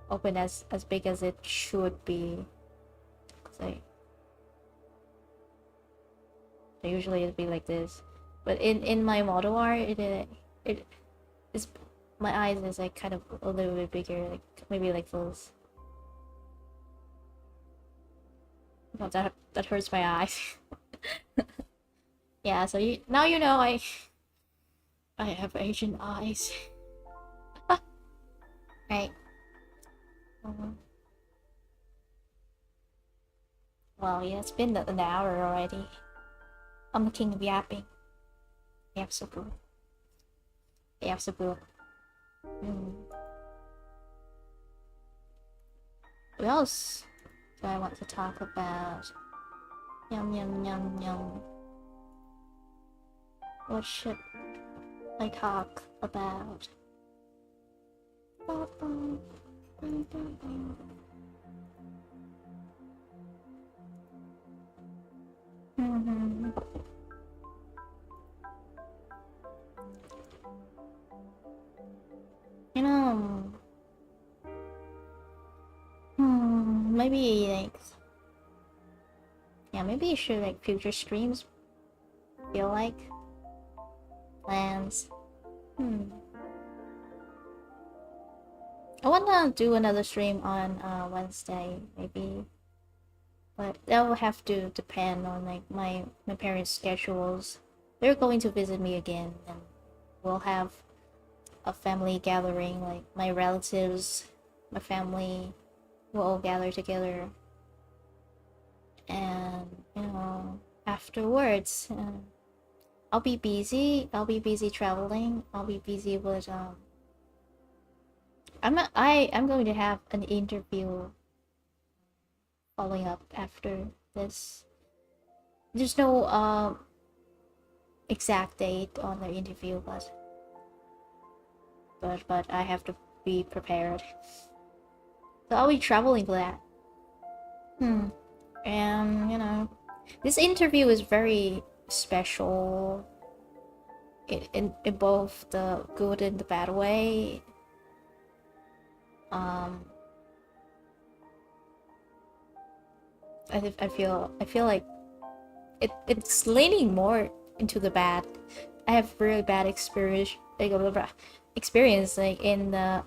open as big as it should be. Like, usually it'd be like this, but in my model art, it is my eyes is like kind of a little bit bigger, like maybe like this. Oh, that hurts my eyes. Yeah, so now you know I have Asian eyes. Right. Well, yeah, it's been an hour already. I'm the king of yapping. Yap so good. Yap so good. What else do I want to talk about? Yum yum yum yum. What should I talk about? You know, maybe like, yeah, maybe you should like future streams feel like plans. I wanna do another stream on Wednesday, maybe, but that will have to depend on like my parents' schedules. They're going to visit me again, and we'll have a family gathering. Like my relatives, my family will all gather together, and afterwards, I'll be busy. I'll be busy traveling. I'll be busy with I'm going to have an interview following up after this. There's no exact date on the interview, but I have to be prepared. So I'll be traveling for that. And this interview is very special in both the good and the bad way. I feel like it's leaning more into the bad. I have really bad experience like in the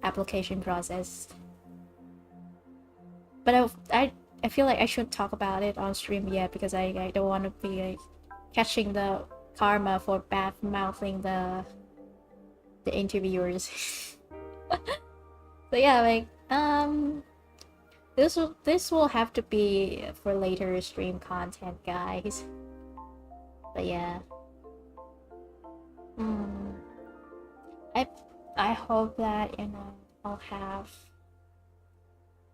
application process. But I feel like I shouldn't talk about it on stream yet because I don't want to be like catching the karma for bad mouthing the interviewers. So yeah, like this will have to be for later stream content, guys. But yeah. Mm, I I hope that I'll have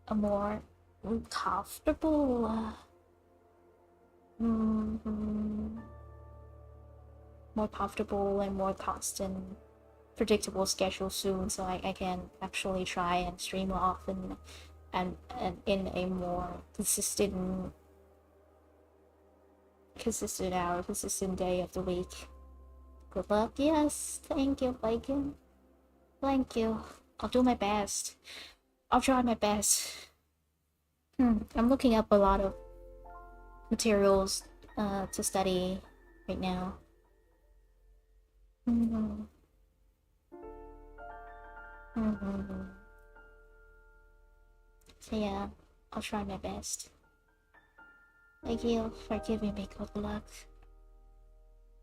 a more comfortable mm, more comfortable and more constant predictable schedule soon, so I can actually try and stream more often and in a more consistent hour, consistent day of the week. Good luck. Yes, thank you, Bacon. Thank you. I'll do my best. I'll try my best. I'm looking up a lot of materials to study right now. So yeah, I'll try my best. Thank you for giving me good luck.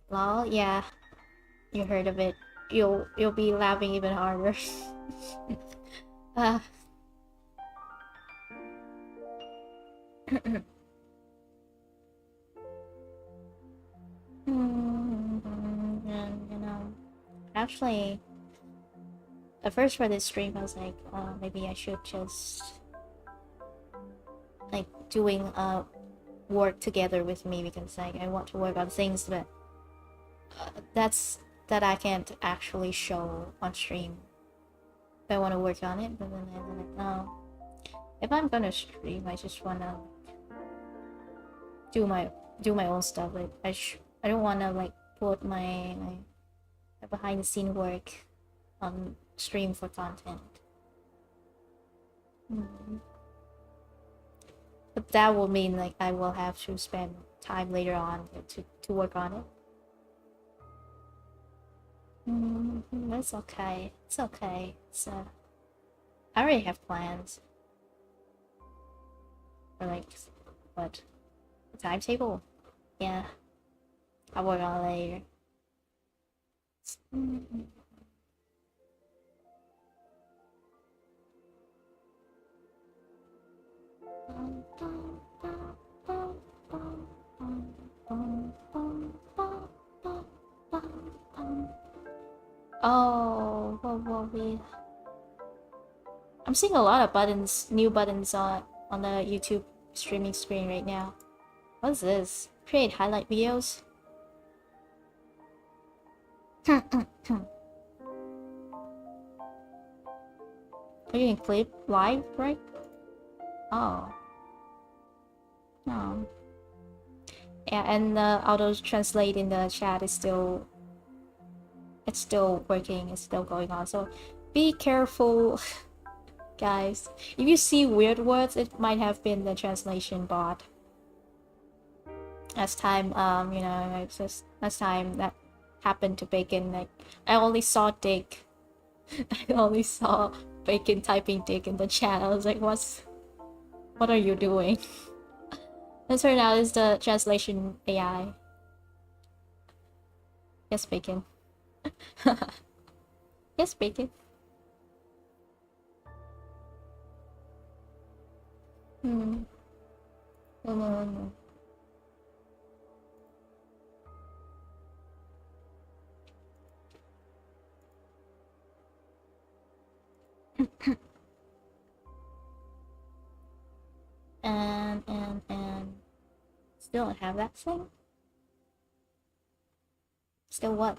Lol, yeah, you heard of it. You'll be laughing even harder. uh. And actually, at first for this stream, I was like, maybe I should just like doing work together with me because like I want to work on things that that I can't actually show on stream. I want to work on it, but then I'm like, no. If I'm gonna stream, I just wanna do my own stuff. Like I don't wanna like put my behind the scene work on stream for content. But that will mean like I will have to spend time later on to work on it. That's okay. It's okay. I already have plans. Or like, what? A timetable? Yeah. I'll work on it later. Oh, what will be? I'm seeing a lot of buttons, new buttons on the YouTube streaming screen right now. What's this? Create highlight videos? Are you in clip live, right? Oh. Oh. Yeah, and the auto translate in the chat is still working, it's still going on. So be careful, guys. If you see weird words, it might have been the translation bot. Last time, it's just last time that happened to Bacon. Like I only saw Dick. I only saw Bacon typing Dick in the chat. I was like, what are you doing? And turned out it's the translation AI. Yes, Bacon. Yes, Bacon. No. and still don't have that thing. Still what?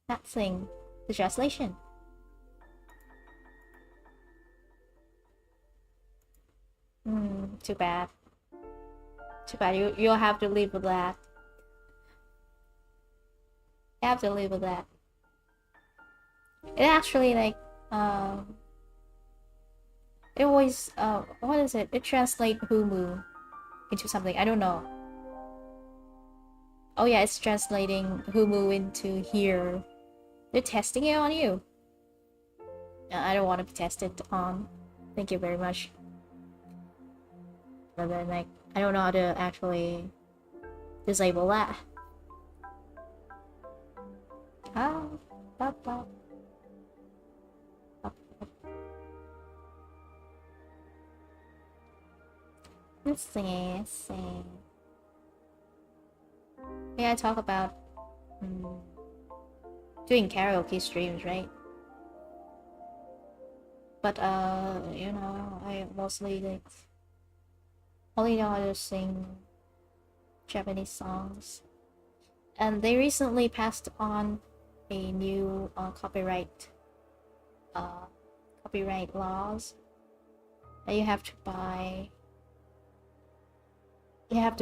That thing. The translation. Too bad. Too bad. You'll have to live with that. You have to live with that. It actually like it always what is it? It translates Humu into something. I don't know. Oh yeah, it's translating Humu into here. They're testing it on you. I don't want to be tested on. Thank you very much. but then like I don't know how to actually disable that. Oh, up, up. Let's see, Yeah, I talk about doing karaoke streams, right? But you know, I mostly like only know how to sing Japanese songs. And they recently passed on a new copyright laws that you have to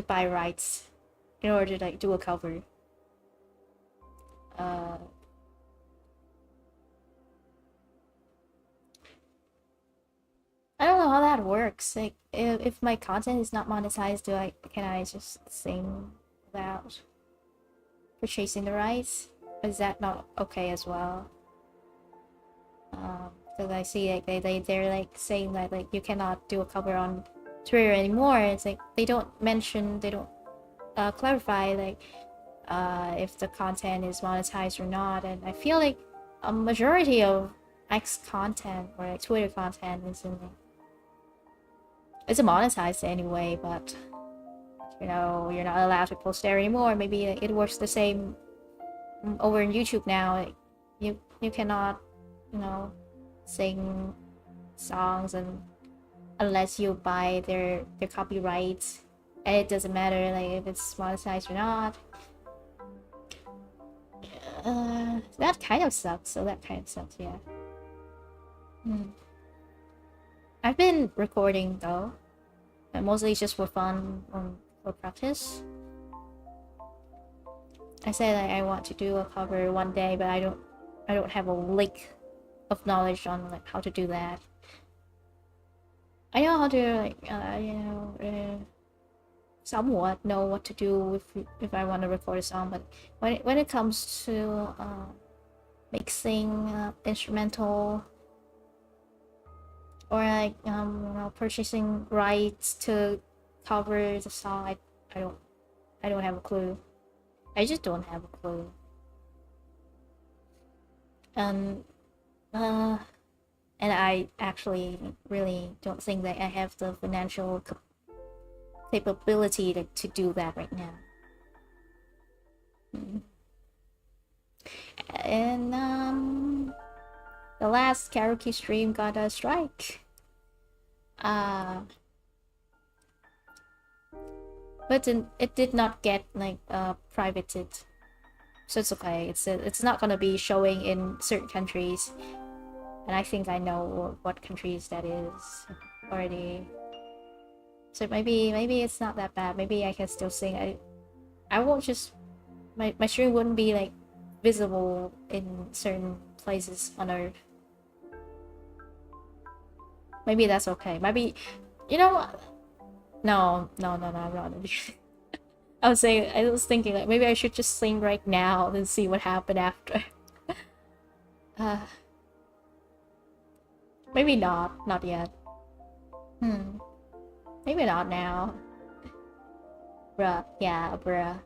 buy rights in order to like do a cover. I don't know how that works. Like, if my content is not monetized, can I just sing without purchasing the rights? Is that not okay as well? Because I see like they're like saying that like you cannot do a cover on Twitter anymore. It's like they don't clarify like if the content is monetized or not, and I feel like a majority of X content or like Twitter content it's monetized anyway, but you know, you're not allowed to post there anymore. Maybe it works the same over in YouTube now. Like, you cannot, you know, sing songs and unless you buy their copyrights, and it doesn't matter like if it's monetized or not. That kind of sucks. Yeah. I've been recording though, and mostly just for fun, for practice. I said I want to do a cover one day, but I don't have a lick of knowledge on like how to do that. I know how to like somewhat know what to do if I want to record a song, but when it comes to mixing instrumental or like you know, purchasing rights to cover the song, I don't have a clue. I just don't have a clue. And I actually really don't think that I have the financial capability to do that right now. And the last karaoke stream got a strike. But it did not get like privated, so it's okay. It's not gonna be showing in certain countries, and I think I know what countries that is already. So maybe it's not that bad. Maybe I can still sing. I won't just my stream wouldn't be like visible in certain places on Earth. Maybe that's okay. Maybe, you know, no, I'm not. I was thinking like maybe I should just sing right now and see what happened after. Maybe not yet. Maybe not now. Bruh, yeah, bruh.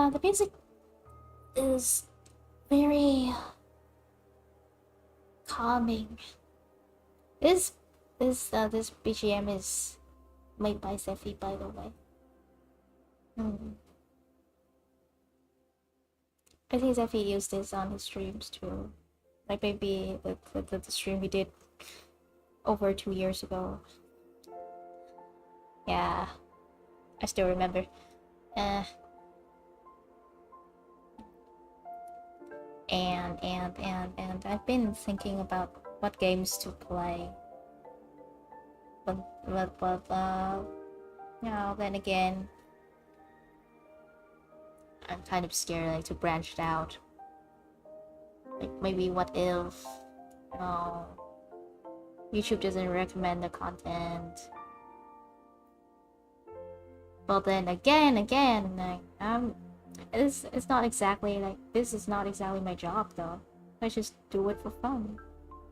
The music is very calming. This BGM is made by Zephy, by the way. I think Zephy used this on his streams too. Like maybe the stream we did over 2 years ago. Yeah, I still remember. And I've been thinking about what games to play. But you know, then again, I'm kind of scared like to branch it out. Like maybe what if, you know, YouTube doesn't recommend the content, But then again, like it's not exactly like this is not exactly my job though. I just do it for fun.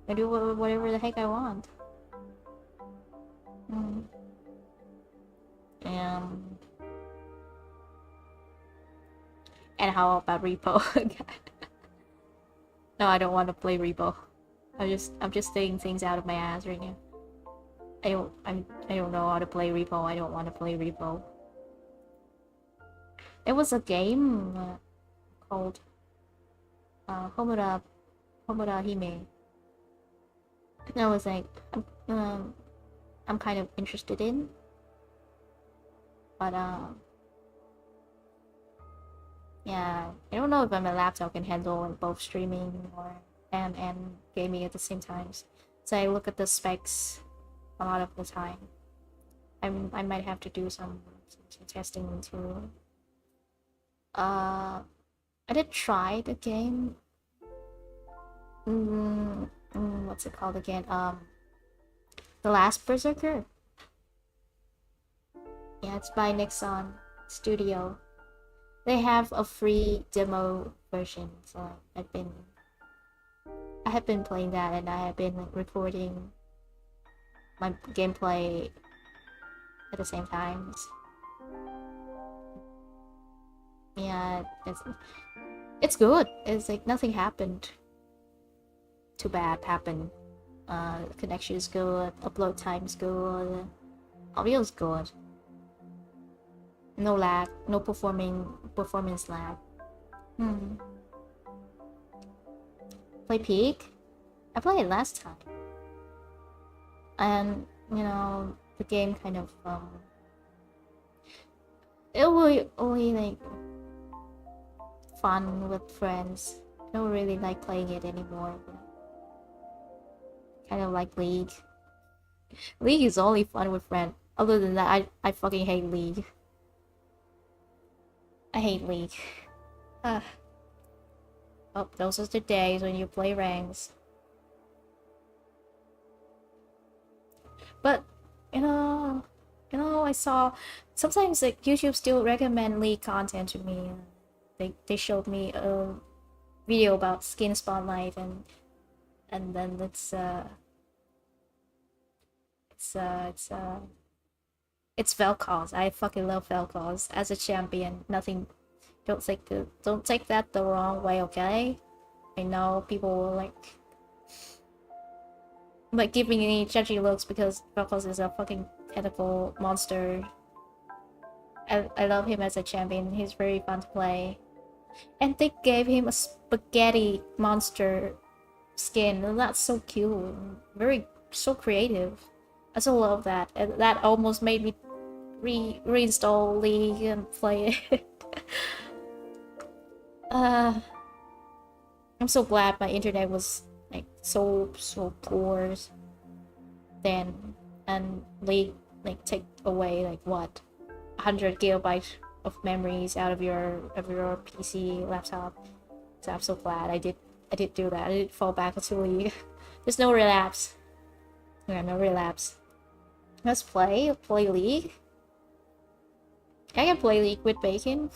I do whatever the heck I want. Mm. Um, and how about repo? No, I don't want to play repo. I'm just saying things out of my ass right now. I don't know how to play repo. I don't want to play repo. It was a game called Homura Hime. And I was like, I'm kind of interested in, but yeah, I don't know if my laptop can handle both streaming or and gaming at the same times. So I look at the specs a lot of the time. I might have to do some testing too. I did try the game. What's it called again? The Last Berserker. Yeah, it's by Nixon Studio. They have a free demo version, so I have been playing that, and I have been like, recording my gameplay at the same time. Yeah, it's good. It's like nothing happened too bad happened. Connection is good, upload time is good, audio is good. No lag, no performance lag. Play Peak? I played it last time. And, you know, the game kind of, it will only, like, fun with friends. I don't really like playing it anymore. Kind of like League. League is only fun with friends. Other than that, I fucking hate League. I hate League. Oh, those are the days when you play ranks. But I saw sometimes like YouTube still recommend League content to me. They showed me a video about Skin Spotlight and then it's Vel'Koz. I fucking love Vel'Koz as a champion. Nothing. Don't take that the wrong way, okay? I know people will like giving me judgy looks because Vel'Koz is a fucking tentacle monster. I love him as a champion. He's very fun to play. And they gave him a spaghetti monster skin, and that's so cute. So creative. I so love that. And that almost made me reinstall League and play it. I'm so glad my internet was like so poor then, and League like take away like what 100 gigabytes of memories out of your PC laptop. So I'm so glad I did do that. I didn't fall back into League. There's no relapse. Yeah, no relapse. Let's play League. I can play League with Bacon.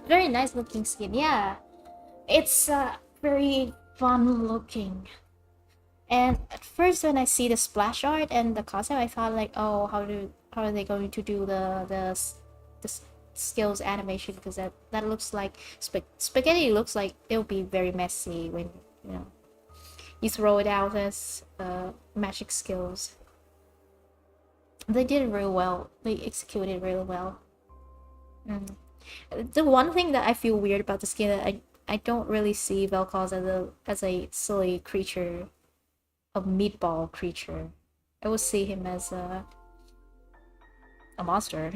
Very nice looking skin, yeah. It's very fun looking. And at first when I see the splash art and the concept, I thought like, oh, how are they going to do the skills animation, because that looks like spaghetti looks like it'll be very messy when you throw it out as magic skills. They did it really well. They executed really well. The one thing that I feel weird about the skin, that I don't really see Vel'Koz as a silly creature, a meatball creature. I would see him as a monster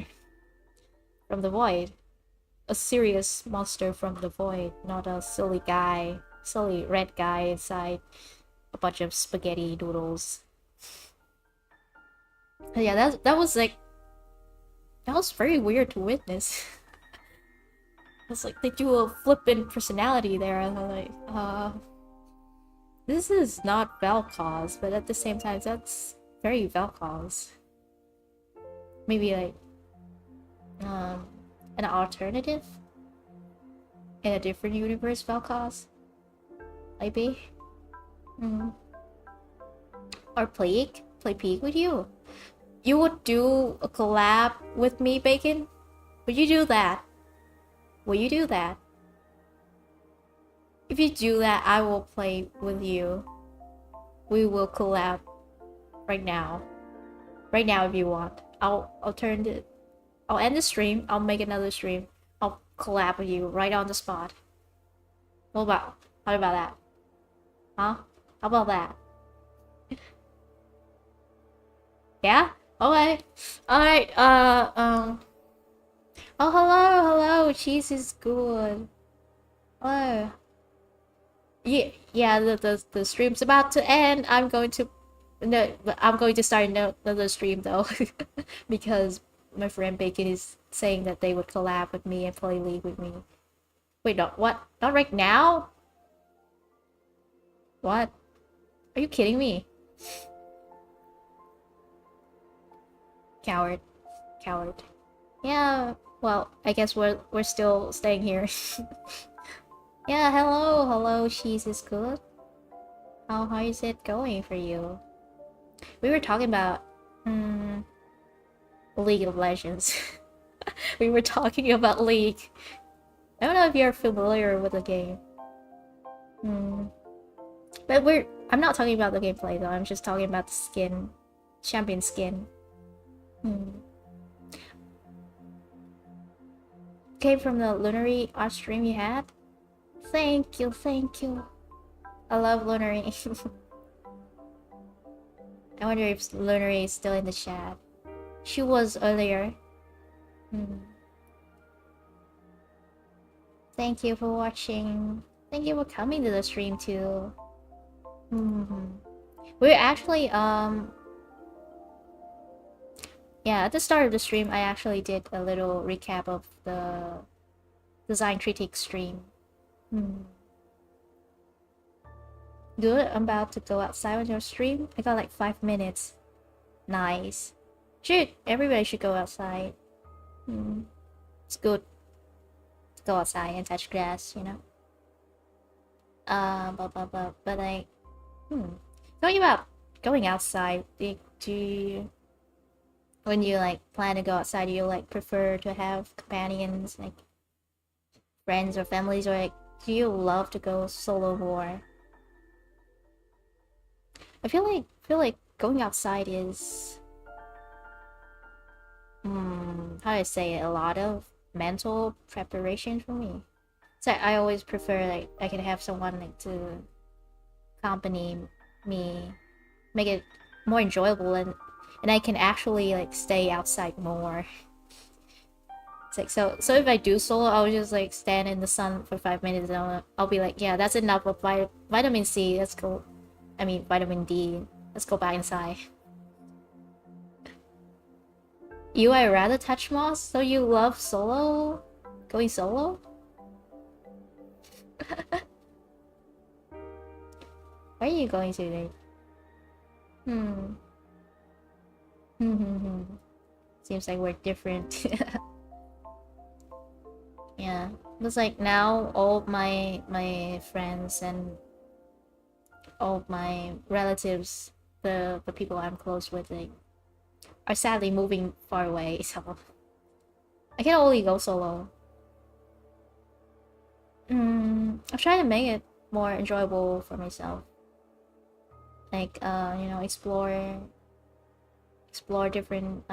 from the void, a serious monster from the void, not a silly red guy inside a bunch of spaghetti noodles. But yeah, that was very weird to witness. It's like they do a flippant personality there, and I'm like, this is not Vel'Koz, but at the same time, that's very Vel'Koz. maybe like an alternative in a different universe, Valkos, maybe. Or play Peak with you. You would do a collab with me, Bacon? Would you do that? Will you do that? If you do that, I will play with you. We will collab right now. Right now, if you want. I'll end the stream. I'll make another stream. I'll collab with you right on the spot. How about that? Huh? How about that? Yeah? Okay. Alright, oh, hello, cheese is good. Oh. Yeah, the stream's about to end. I'm going to start another stream though. Because my friend Bacon is saying that they would collab with me and play League with me. Wait, what? Not right now? What? Are you kidding me? Coward. Yeah, well, I guess we're still staying here. Yeah, hello, cheese is good. How is it going for you? We were talking about League of Legends. We were talking about League. I don't know if you're familiar with the game. But I'm not talking about the gameplay though, I'm just talking about the skin. Champion skin. Came from the Lunary art stream you had? Thank you. I love Lunary. I wonder if Lunary is still in the chat. She was earlier. Thank you for watching. Thank you for coming to the stream too. We're actually yeah, at the start of the stream I actually did a little recap of the design critique stream. Good, I'm about to go outside on your stream. I got like 5 minutes. Nice. Everybody should go outside. It's good to go outside and touch grass, you know. But like, talking about going outside, when you like plan to go outside, do you like prefer to have companions, like friends or families, or like do you love to go solo more? I feel like going outside is how do I say it, a lot of mental preparation for me. So I always prefer like I can have someone like to accompany me, make it more enjoyable, and I can actually like stay outside more. It's like so if I do solo, I'll just like stand in the sun for 5 minutes and I'll be like, yeah, that's enough of vitamin C. Let's go. I mean vitamin D. Let's go back inside. I rather touch moss, so you love solo? Going solo? Where are you going today? Seems like we're different. Yeah, it's like now all my friends and all my relatives, the people I'm close with, like, are sadly moving far away, so I can only go solo. I'm trying to make it more enjoyable for myself. Like, you know, explore different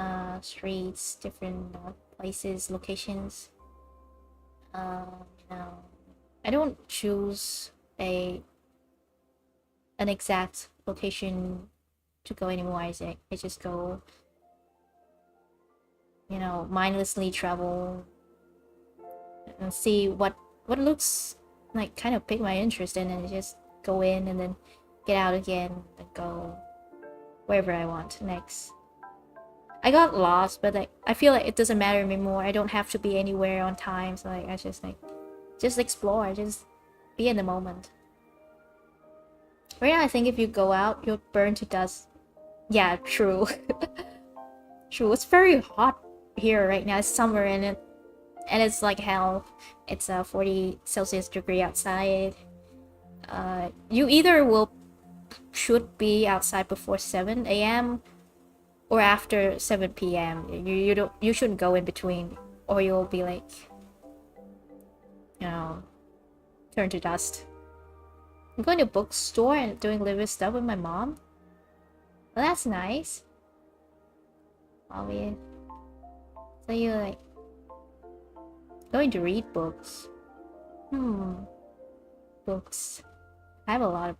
streets, different places, locations. You know, I don't choose an exact location to go anymore. I just go, you know, mindlessly travel and see what looks like kind of pique my interest in, and just go in and then get out again and go wherever I want next. I got lost, but like I feel like it doesn't matter anymore. I don't have to be anywhere on time, so like I just explore, just be in the moment. Right now I think if you go out, you'll burn to dust. Yeah, true. True, it's very hot here right now. It's summer and it's like hell. It's 40 Celsius degree outside. You either will should be outside before 7 a.m. or after 7 p.m. You shouldn't go in between, or you'll be like, you know, turn to dust. I'm going to bookstore and doing little stuff with my mom. Well, that's nice. Mommy. So you like going to read books? Books. I have a lot of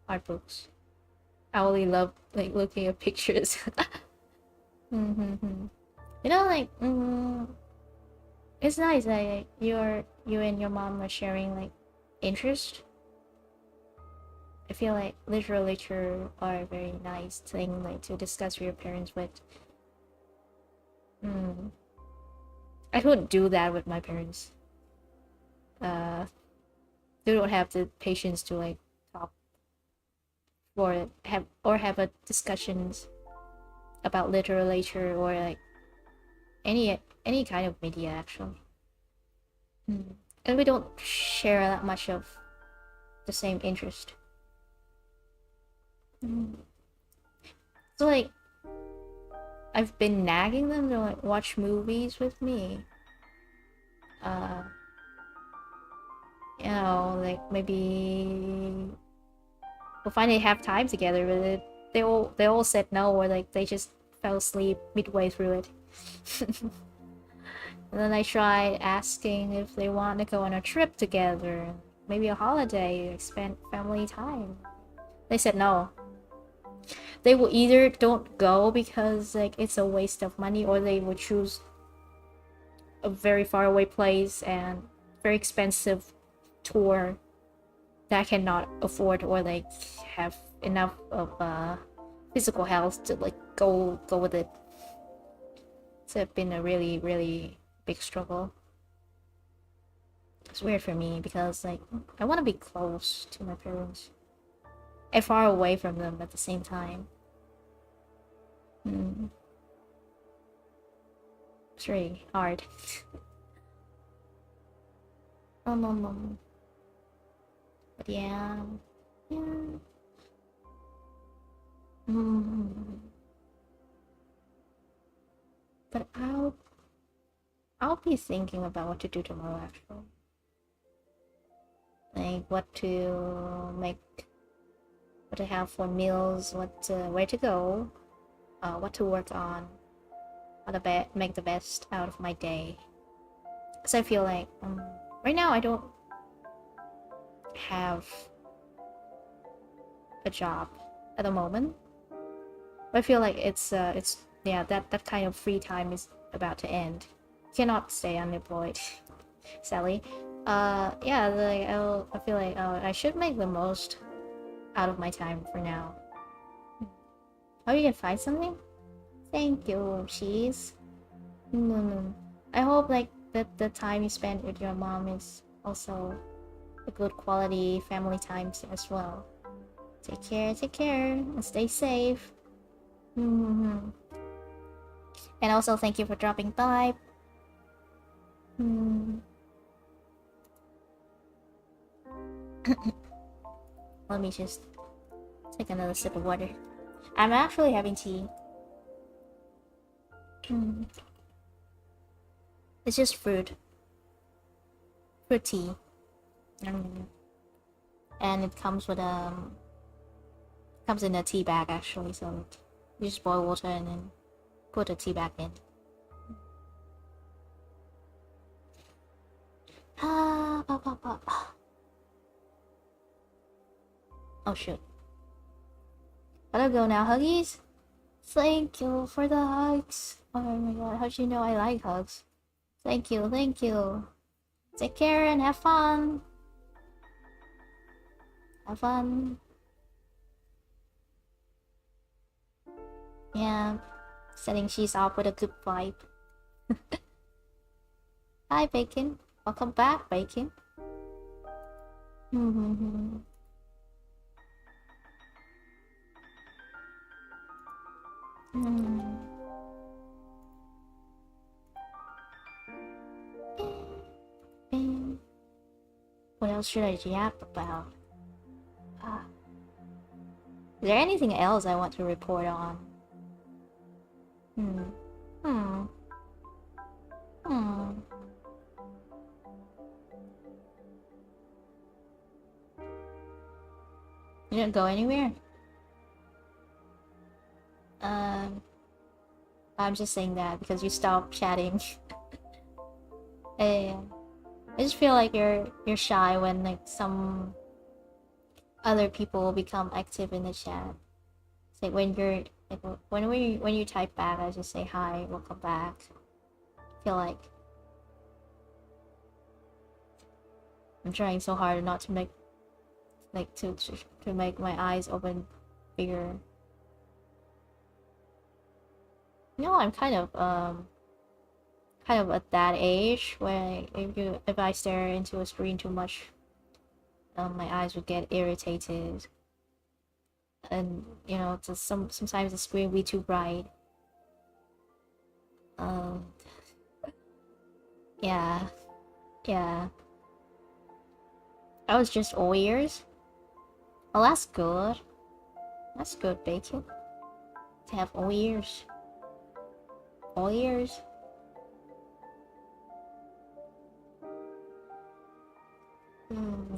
art books. I only love like looking at pictures. You know, like it's nice that you and your mom are sharing like interest. I feel like literature are a very nice thing like to discuss with your parents with. I wouldn't do that with my parents. They don't have the patience to like talk or have a discussions about literature or like any kind of media actually. And we don't share that much of the same interest. So like I've been nagging them to like watch movies with me. You know, like maybe we'll finally have time together, but they all said no, or like they just fell asleep midway through it. And then I tried asking if they want to go on a trip together, maybe a holiday, like spend family time. They said no. They will either don't go because like it's a waste of money, or they will choose a very far away place and very expensive tour that I cannot afford, or like have enough of physical health to like go with it. It's been a really big struggle. It's weird for me because like I want to be close to my parents and far away from them at the same time. It's really hard. But yeah. But I'll be thinking about what to do tomorrow actually. Like what to make, what to have for meals, where to go, what to work on, how to make the best out of my day. Because I feel like right now I don't have a job at the moment. But I feel like it's yeah, that kind of free time is about to end. Cannot stay unemployed, sadly. Yeah, like I feel like I should make the most out of my time for now. Oh, you can find something? Thank you, cheese. I hope like that the time you spend with your mom is also a good quality family time as well. Take care, and stay safe. And also thank you for dropping by. Let me just take another sip of water. I'm actually having tea. It's just fruit tea. And it comes with comes in a tea bag actually, so you just boil water and then put a tea bag in. Oh shoot. Gotta go now, huggies. Thank you for the hugs. Oh my god, how'd you know I like hugs? Thank you. Take care and have fun. Yeah, setting she's off with a good vibe. Hi, Bacon. Welcome back, Bacon. What else should I yap about? Uh, is there anything else I want to report on? Hmm. Hmm. Hmm. You didn't go anywhere? Um, I'm just saying that because you stopped chatting. I, I just feel like you're shy when like some other people become active in the chat. It's like when you're like when you type back, I just say hi, welcome back. I feel like I'm trying so hard not to make like to make my eyes open bigger. You know, I'm kind of at that age where if I stare into a screen too much, my eyes would get irritated, and you know, sometimes the screen will be too bright. Um, yeah, yeah. I was just all ears. Well, that's good. That's good, Bacon. To have all ears. All ears.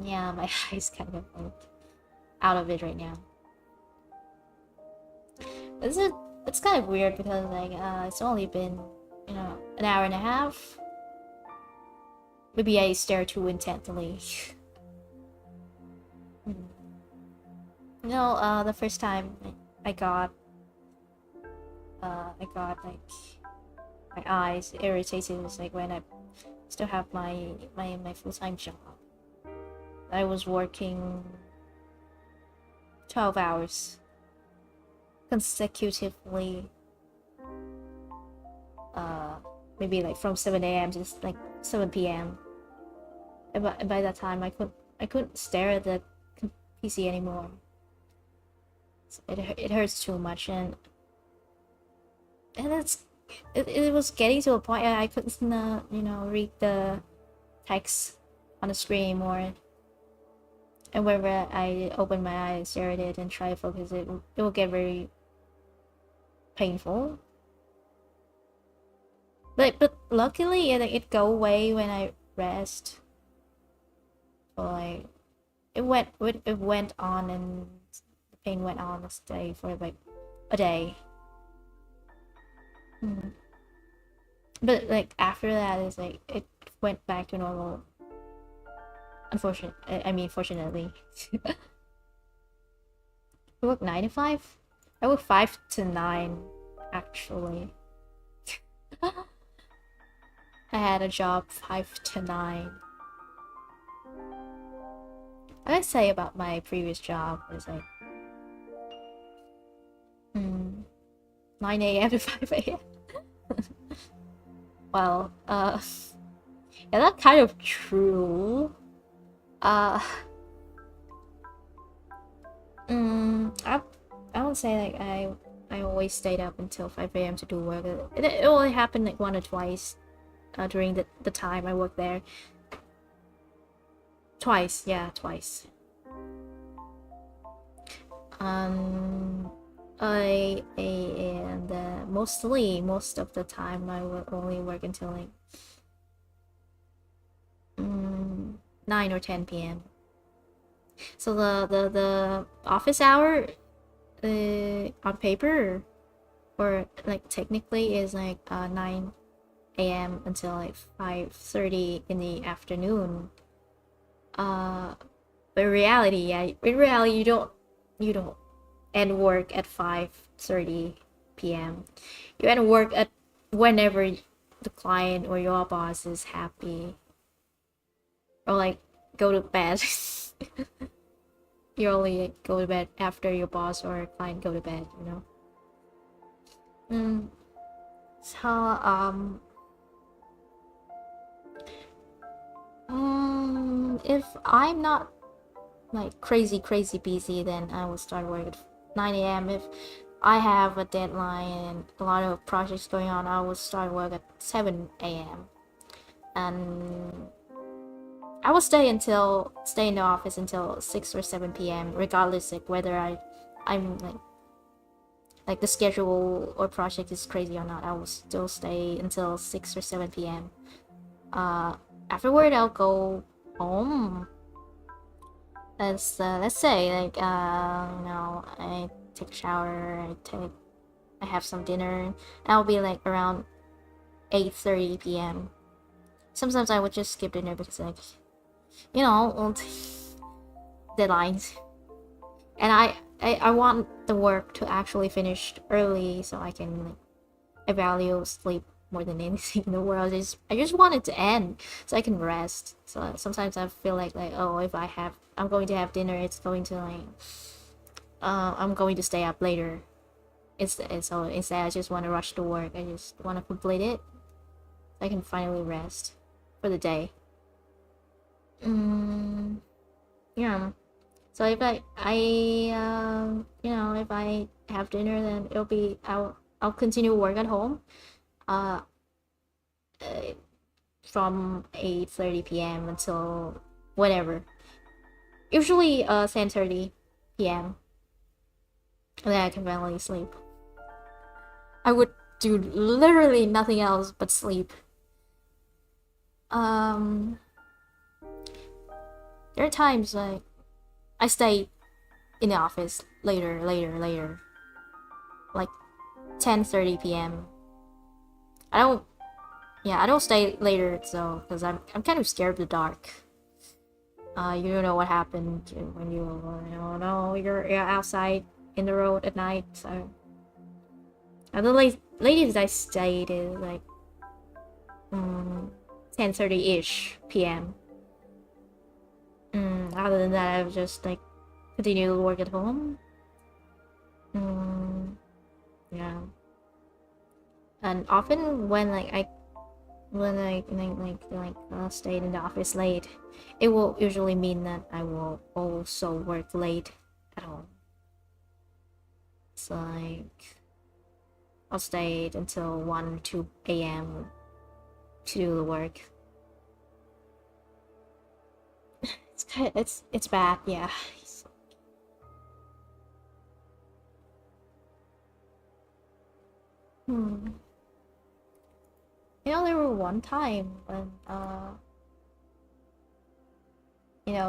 Yeah, my eyes kind of like out of it right now. Is it? It's kind of weird because like it's only been, you know, an hour and a half. Maybe I stare too intently. You know, the first time I got like my eyes irritated was like when I still have my full-time job. I was working 12 hours consecutively. Maybe like from 7 a.m. to just like 7 p.m. And by that time I couldn't stare at the PC anymore. It hurts too much, and it was getting to a point I couldn't you know, read the text on the screen more. And whenever I open my eyes, stare at it, and try to focus, it will get very painful. But luckily it go away when I rest. So like it went on, and the pain went on to stay for like a day. But like after that, is like it went back to normal. I mean, fortunately. I work 9 to 5. I work 5 to 9, actually. I had a job 5 to 9. What I say about my previous job is like 9 a.m. to 5 a.m. Well, yeah, that's kind of true. Uh, I won't say like I always stayed up until 5 a.m. to do work. It only happened like 1 or 2 during the time I worked there. Twice, yeah, twice. And most of the time I will only work until like 9 or 10 p.m. So the office hour on paper or like technically is like 9 a.m. until like 5:30 in the afternoon. But in reality, you don't end work at 5:30 p.m. You end work at whenever the client or your boss is happy, or like go to bed. You only like, go to bed after your boss or client go to bed, you know. So if I'm not like crazy busy, then I will start work at 9 a.m. If I have a deadline and a lot of projects going on, I will start work at 7 a.m. And I will stay in the office until 6 or 7 p.m. regardless like whether I'm like the schedule or project is crazy or not. I will still stay until 6 or 7 p.m. Afterward I'll go home. Let's say like I take a shower, I have some dinner, and I'll be like around 8:30 p.m. Sometimes I would just skip dinner because like deadlines, and I want the work to actually finish early so I can like evaluate sleep more than anything in the world. I just want it to end so I can rest. So sometimes I feel like oh, if I'm going to have dinner, it's going to like I'm going to stay up later. So instead I just want to rush to work. I just want to complete it so I can finally rest for the day. Yeah. So if if I have dinner, then I'll continue work at home. Uh, from 8:30 p.m. until whatever. Usually 10:30 p.m. And then I can finally sleep. I would do literally nothing else but sleep. There are times like I stay in the office later, like 10:30 p.m. I don't stay later, so because I'm kind of scared of the dark. You don't know what happened when you're outside in the road at night. So the latest I stayed is like 10:30-ish p.m. Other than that, I've just like continued to work at home. Yeah. And often when I stayed in the office late, it will usually mean that I will also work late at home. So like I'll stay until 1 or 2 a.m. to do the work. It's bad, yeah. There were one time when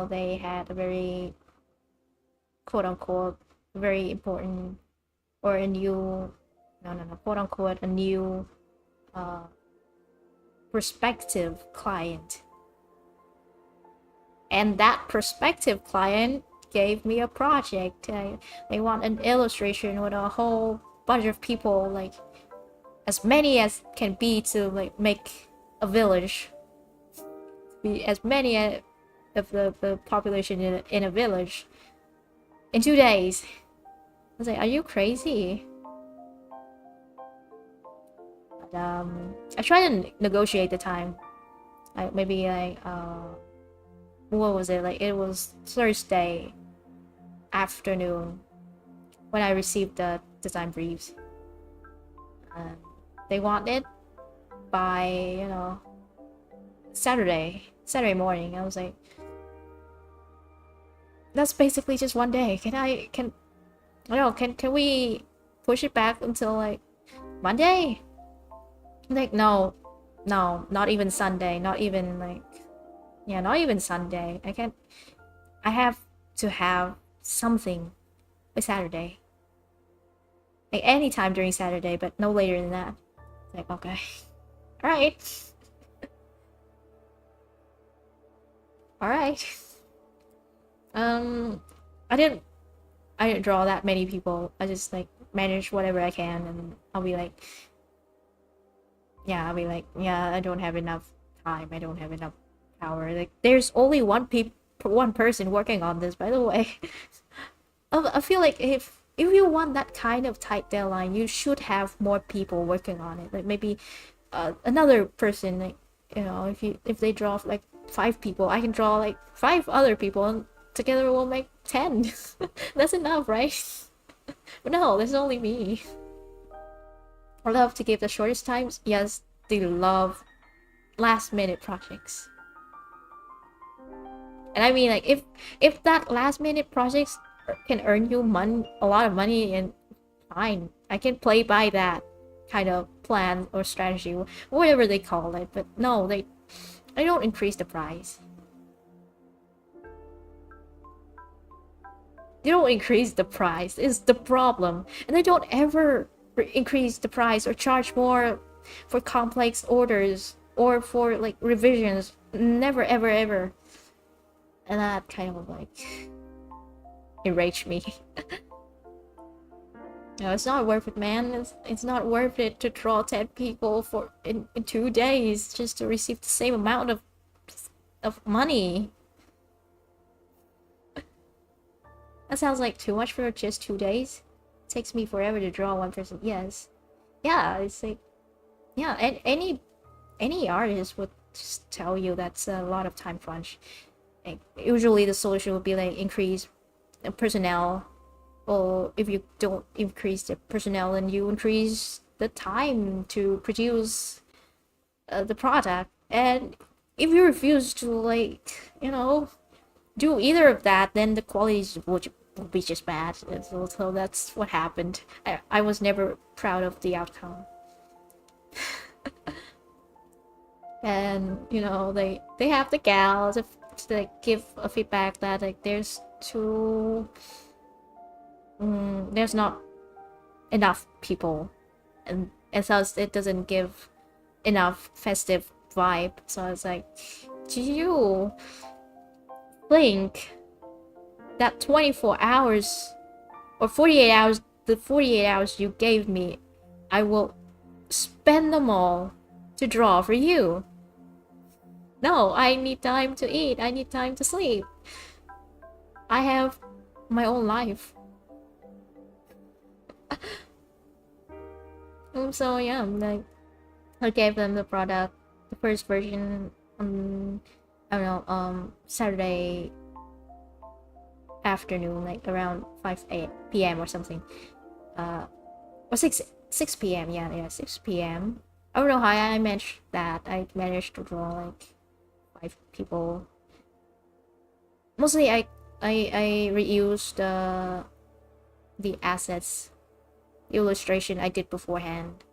they had a very quote unquote very important or a new no quote unquote a new prospective client, and that prospective client gave me a project. They want an illustration with a whole bunch of people, like as many as can be, to like make a village, be as many of the population in a village in 2 days. I was like, are you crazy? But, I tried to negotiate the time. Like maybe like what was it? Like it was Thursday afternoon when I received the design briefs. They want it by Saturday morning. I was like, that's basically just one day. Can we push it back until like Monday? Like no, not even Sunday, not even Sunday. I have to have something by Saturday. Like any time during Saturday, but no later than that. It's like, okay. Alright. Alright. I didn't draw that many people. I just like manage whatever I can, and I'll be like, yeah, I don't have enough time. I don't have enough power. Like, there's only one person working on this, by the way. I feel like if you want that kind of tight deadline, you should have more people working on it. Like maybe another person, like if they draw like 5 people, I can draw like 5 other people, and together we'll make 10. That's enough, right? But no, there's only me. I love to give the shortest times. Yes, they love last minute projects. And I mean, like, if that last minute projects can earn you a lot of money, and fine, I can play by that kind of plan or strategy, whatever they call it. But no, they don't increase the price. They don't increase the price is the problem, and they don't ever increase the price or charge more for complex orders or for like revisions. Never, ever, ever. And that kind of like enraged me. No, it's not worth it, man. It's not worth it to draw 10 people for in 2 days just to receive the same amount of money. That sounds like too much for just 2 days. It takes me forever to draw one person. Yes. Yeah, it's like, yeah, and any artist would just tell you that's a lot of time crunch. Like, usually the solution would be like increase personnel, or if you don't increase the personnel, then you increase the time to produce the product. And if you refuse to, like, do either of that, then the quality will be just bad. So that's what happened. I was never proud of the outcome. And they have the gals to like, give a feedback that like there's not enough people, and thus it doesn't give enough festive vibe. So I was like, do you think that 24 hours or 48 hours, the 48 hours you gave me, I will spend them all to draw for you? No, I need time to eat. I need time to sleep. I have my own life. So yeah, like, I gave them the product, the first version, I don't know, Saturday afternoon, like around 5 p.m. or something, or 6 p.m. Yeah, 6 p.m. I don't know how I managed that. I managed to draw like 5 people. Mostly I reused the assets, the illustration I did beforehand.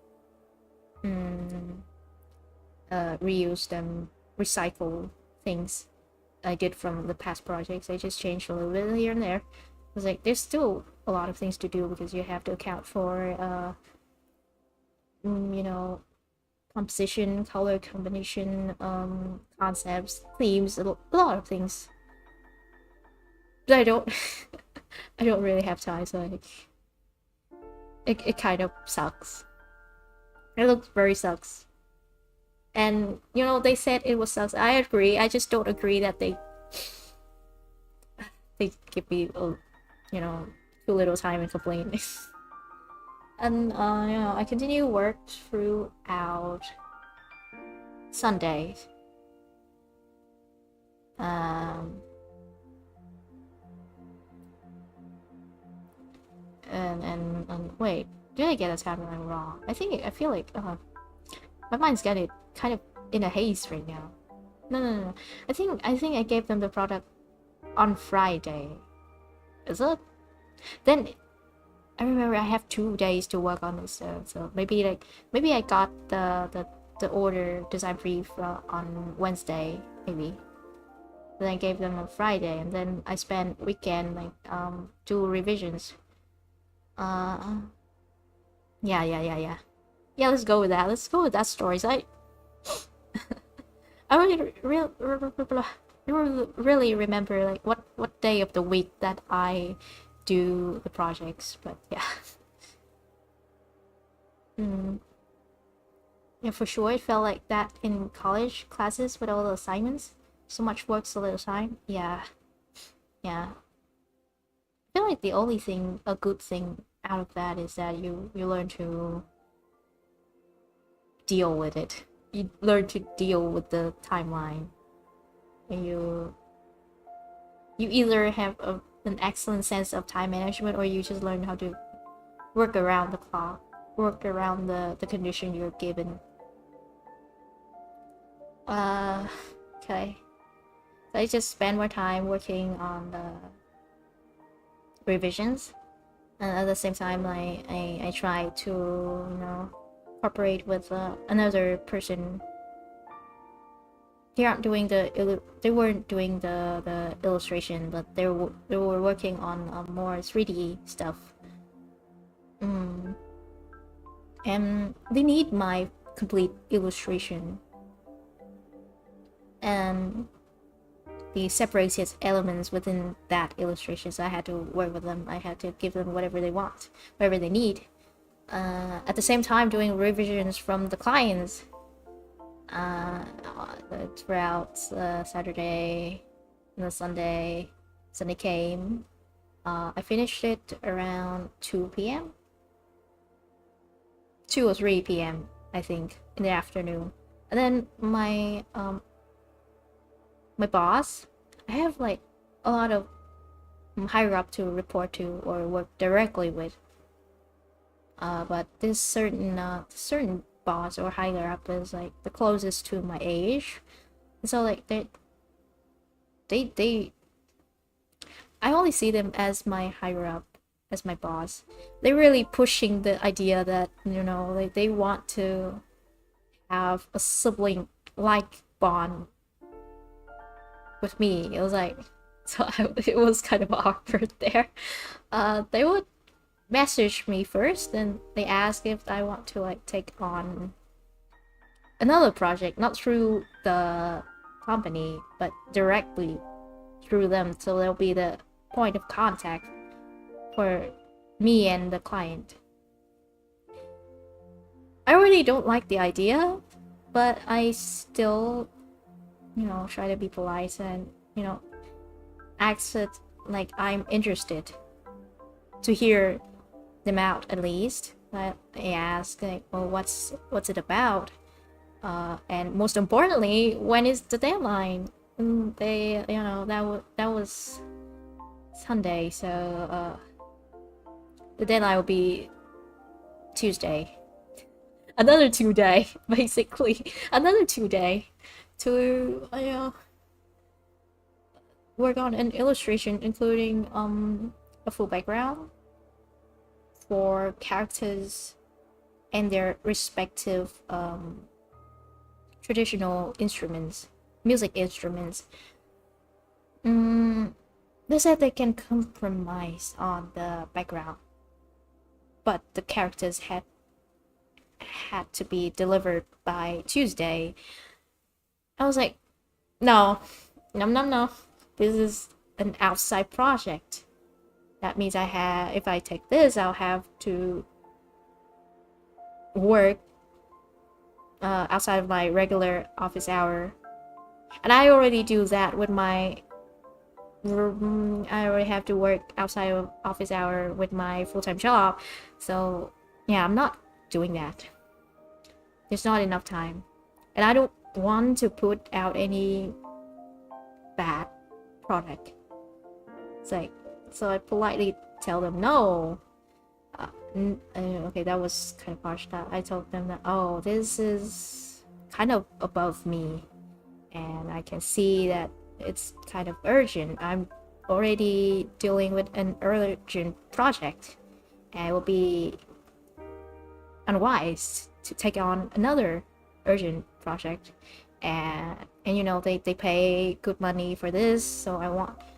Reuse them, recycle things I did from the past projects. I just changed a little bit here and there. It was like, there's still a lot of things to do because you have to account for composition, color combination, concepts, themes, a lot of things. But I don't I don't really have time, so like it kind of sucks. It looks very sucks. And they said it was sucks. I agree. I just don't agree that they give me too little time and complain. And I continue work throughout Sunday. And wait, did I get a timeline wrong? I feel like my mind's getting kind of in a haze right now. No. I think I gave them the product on Friday. Is it? Then I remember I have 2 days to work on this, so maybe I got the order design brief on Wednesday, maybe. Then I gave them on Friday, and then I spent weekend like do revisions. Yeah. Let's go with that. Let's go with that stories. I really remember like what day of the week that I do the projects, but yeah. Yeah, for sure it felt like that in college classes with all the assignments. So much work, so little time. Yeah. I feel like the only thing, a good thing out of that is that you learn to deal with it. You learn to deal with the timeline, and you either have an excellent sense of time management, or you just learn how to work around the clock, work around the condition you're given. Okay. So I just spend more time working on the revisions, and at the same time, I try to, you know, cooperate with another person. They aren't doing they weren't doing the illustration, but they were working on more 3D stuff. And they need my complete illustration and the separated elements within that illustration. So I had to work with them. I had to give them whatever they want, whatever they need. At the same time, doing revisions from the clients throughout Saturday and the Sunday. Sunday came. I finished it around 2 p.m. 2 or 3 p.m. I think in the afternoon. And then my boss, I have like a lot of higher up to report to or work directly with. But this certain boss or higher up is like the closest to my age, and so like they I only see them as my higher up, as my boss. They're really pushing the idea that, you know, like they want to have a sibling like bond with me. It was like, it was kind of awkward there. They would message me first, and they ask if I want to like take on another project, not through the company, but directly through them. So they'll be the point of contact for me and the client. I really don't like the idea, but I still, you know, try to be polite and, you know, act it like I'm interested to hear them out at least. But they ask like, well, what's it about? And most importantly, when is the deadline? And they, you know, that was Sunday, so the deadline will be Tuesday. Another 2 day, basically. Another 2 day to work on an illustration, including a full background for characters and their respective traditional instruments, music instruments. They said they can compromise on the background, but the characters had to be delivered by Tuesday. I was like, no. This is an outside project. That means if I take this, I'll have to work outside of my regular office hour. And I already do that with I already have to work outside of office hour with my full-time job. So yeah, I'm not doing that. There's not enough time. And I don't want to put out any bad product. It's like, so I politely tell them no. Okay, that was kind of harsh. That I told them that, oh, this is kind of above me, and I can see that it's kind of urgent. I'm already dealing with an urgent project, and it will be unwise to take on another urgent project. And you know, they pay good money for this, so I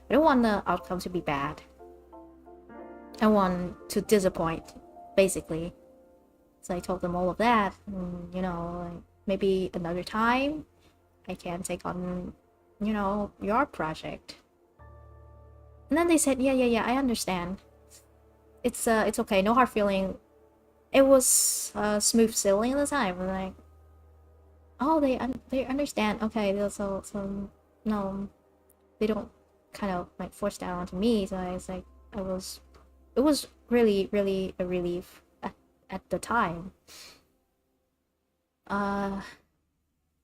don't want the outcome to be bad. I want to disappoint, basically. So I told them all of that. You know, like, maybe another time I can take on, you know, your project. And then they said, yeah, I understand. It's okay, no hard feeling. It was smooth sailing at the time. I'm like, oh, they understand. Okay, so no, they don't kind of like force that onto me. So I was like, it was really a relief at the time. But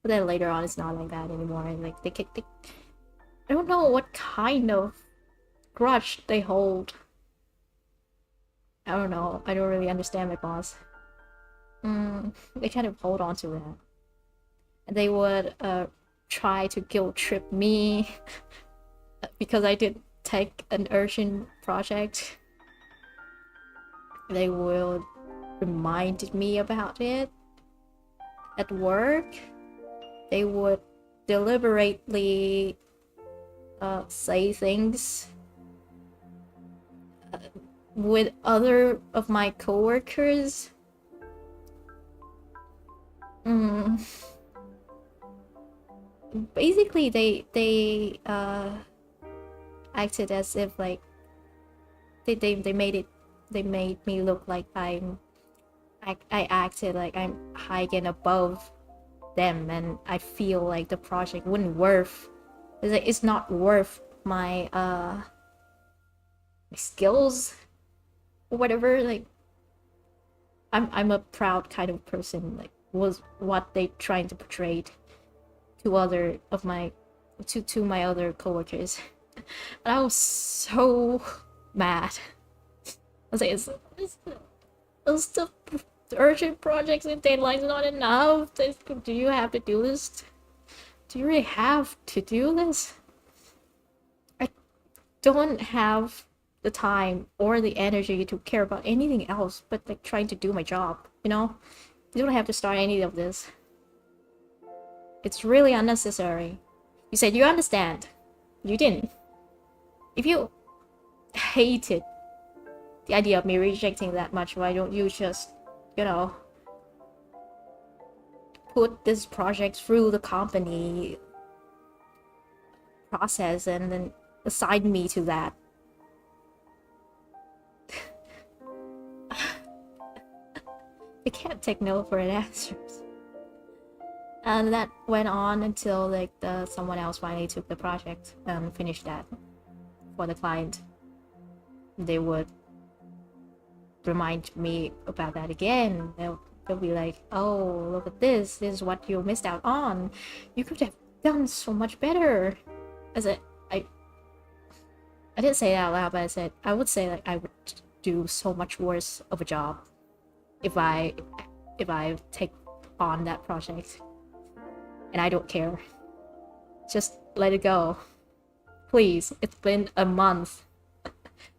then later on, it's not like that anymore. Like they I don't know what kind of grudge they hold. I don't know. I don't really understand my boss. They kind of hold on to that. And they would try to guilt trip me because I did take an urgent project. They would remind me about it at work. They would deliberately say things with other of my coworkers. Basically, they acted as if like they made me look like I acted like I'm high and above them, and I feel like the project wouldn't worth. It's not worth my skills or whatever. Like I'm a proud kind of person. Like was what they trying to portray to other of my to my other coworkers. And I was so mad. I was like, it's the urgent projects and deadlines not enough. Do you have to do this? Do you really have to do this? I don't have the time or the energy to care about anything else but like trying to do my job, you know? You don't have to start any of this. It's really unnecessary. You said you understand. You didn't. If you hated the idea of me rejecting that much, why don't you just, you know, put this project through the company process and then assign me to that? I can't take no for an answer. And that went on until like someone else finally took the project and finished that for the client. They would remind me about that again. They'll be like, oh, look at this is what you missed out on. You could have done so much better. I didn't say it out loud, but I said I would say like I would do so much worse of a job if I take on that project. And I don't care. Just let it go. Please, it's been a month.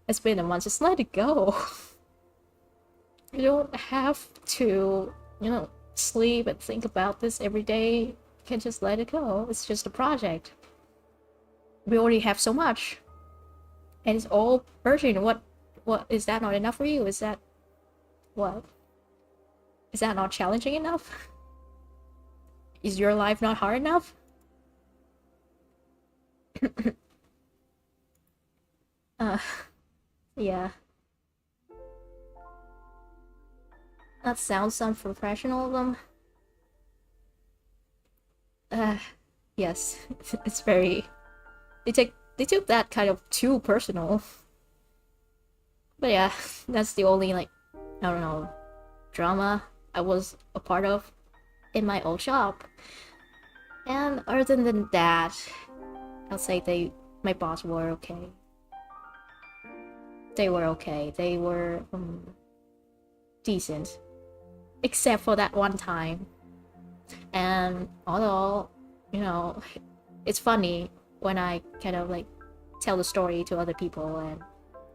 It's been a month, just let it go. You don't have to, you know, sleep and think about this every day. You can just let it go. It's just a project. We already have so much. And it's all urgent. What is that not enough for you? Is that what? Is that not challenging enough? Is your life not hard enough? Yeah. That sounds unprofessional of them. Yes. It's very... They took that kind of too personal. But yeah, that's the only, like, I don't know, drama I was a part of in my old shop. And other than that, I'll say my boss were okay. They were okay. They were decent, except for that one time. And although, you know, it's funny when I kind of like tell the story to other people, and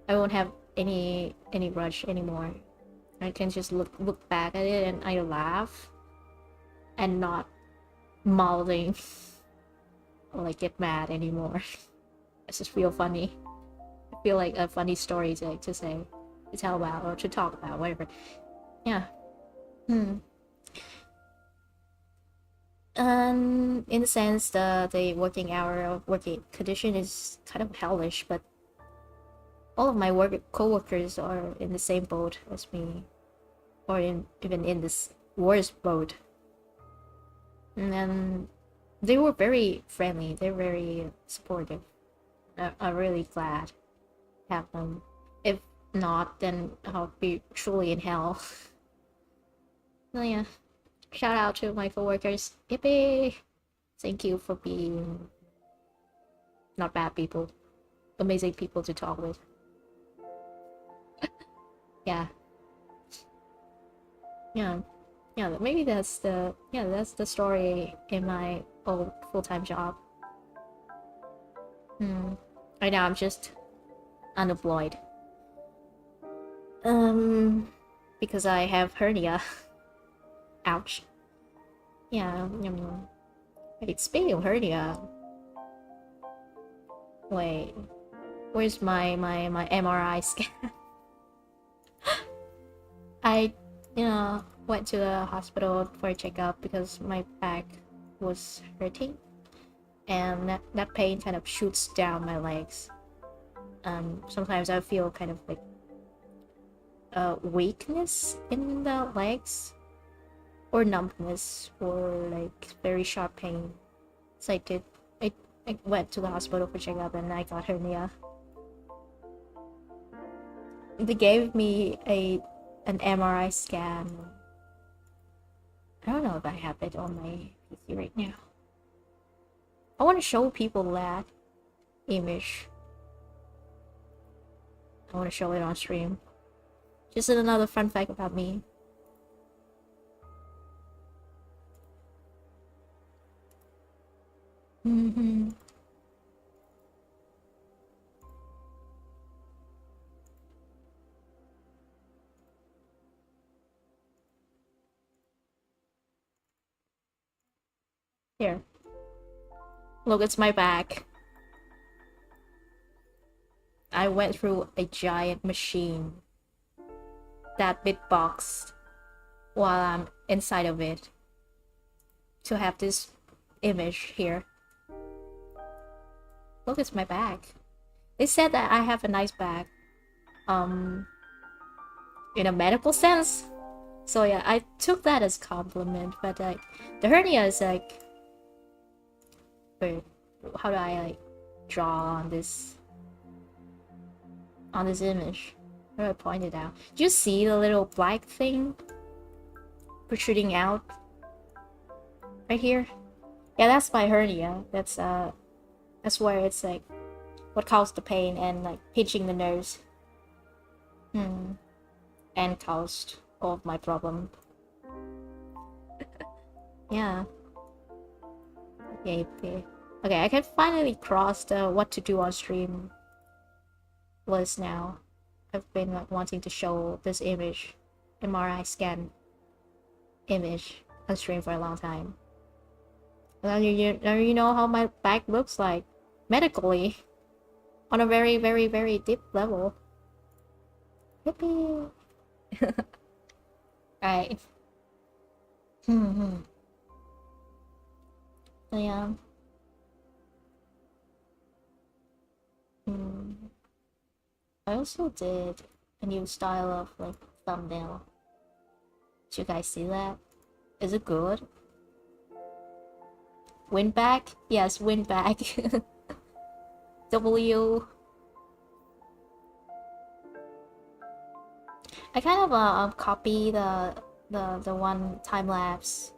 I won't have any rush anymore. I can just look back at it and I laugh and not mouthing or like get mad anymore. I just feel funny. I feel like a funny story to say, to tell about, or to talk about, whatever. Yeah. In the sense, the working hour or working condition is kind of hellish, but all of my co-workers are in the same boat as me, or even in this worst boat. And then they were very friendly. They're very supportive. I'm really glad to have them. If not, then I'll be truly in hell. So yeah, shout out to my coworkers. Yippee! Thank you for being not bad people, amazing people to talk with. Yeah. Yeah, maybe that's the story in my old full-time job. Right now I'm just unemployed. Because I have hernia. Ouch. Yeah. Wait, speaking of hernia. Wait, where's my MRI scan? I, went to the hospital for a checkup because my back was hurting, and that pain kind of shoots down my legs. Sometimes I feel kind of like weakness in the legs, or numbness, or like very sharp pain. So I went to the hospital for checkup and I got hernia. They gave me an MRI scan. I don't know if I have it on my PC right now. I want to show people that image. I want to show it on stream. Just another fun fact about me. Here. Look, it's my back. I went through a giant machine that beatboxed while I'm inside of it to have this image here. Look, it's my back. They said that I have a nice back. In a medical sense. So yeah, I took that as compliment, but like the hernia is like, wait, how do I like draw on this image? How do I point it out? Do you see the little black thing protruding out right here? Yeah, that's my hernia. That's where it's like what caused the pain and like pinching the nose. And caused all of my problem. Yeah. Okay, I can finally cross the what to do on stream list now. I've been like, wanting to show this image, MRI scan image on stream for a long time. Now you know how my back looks like medically on a very, very, very deep level. Yippee! Right. So yeah. I also did a new style of like thumbnail. Did you guys see that? Is it good? Win back? Yes, win back. W. I kind of copy the one time lapse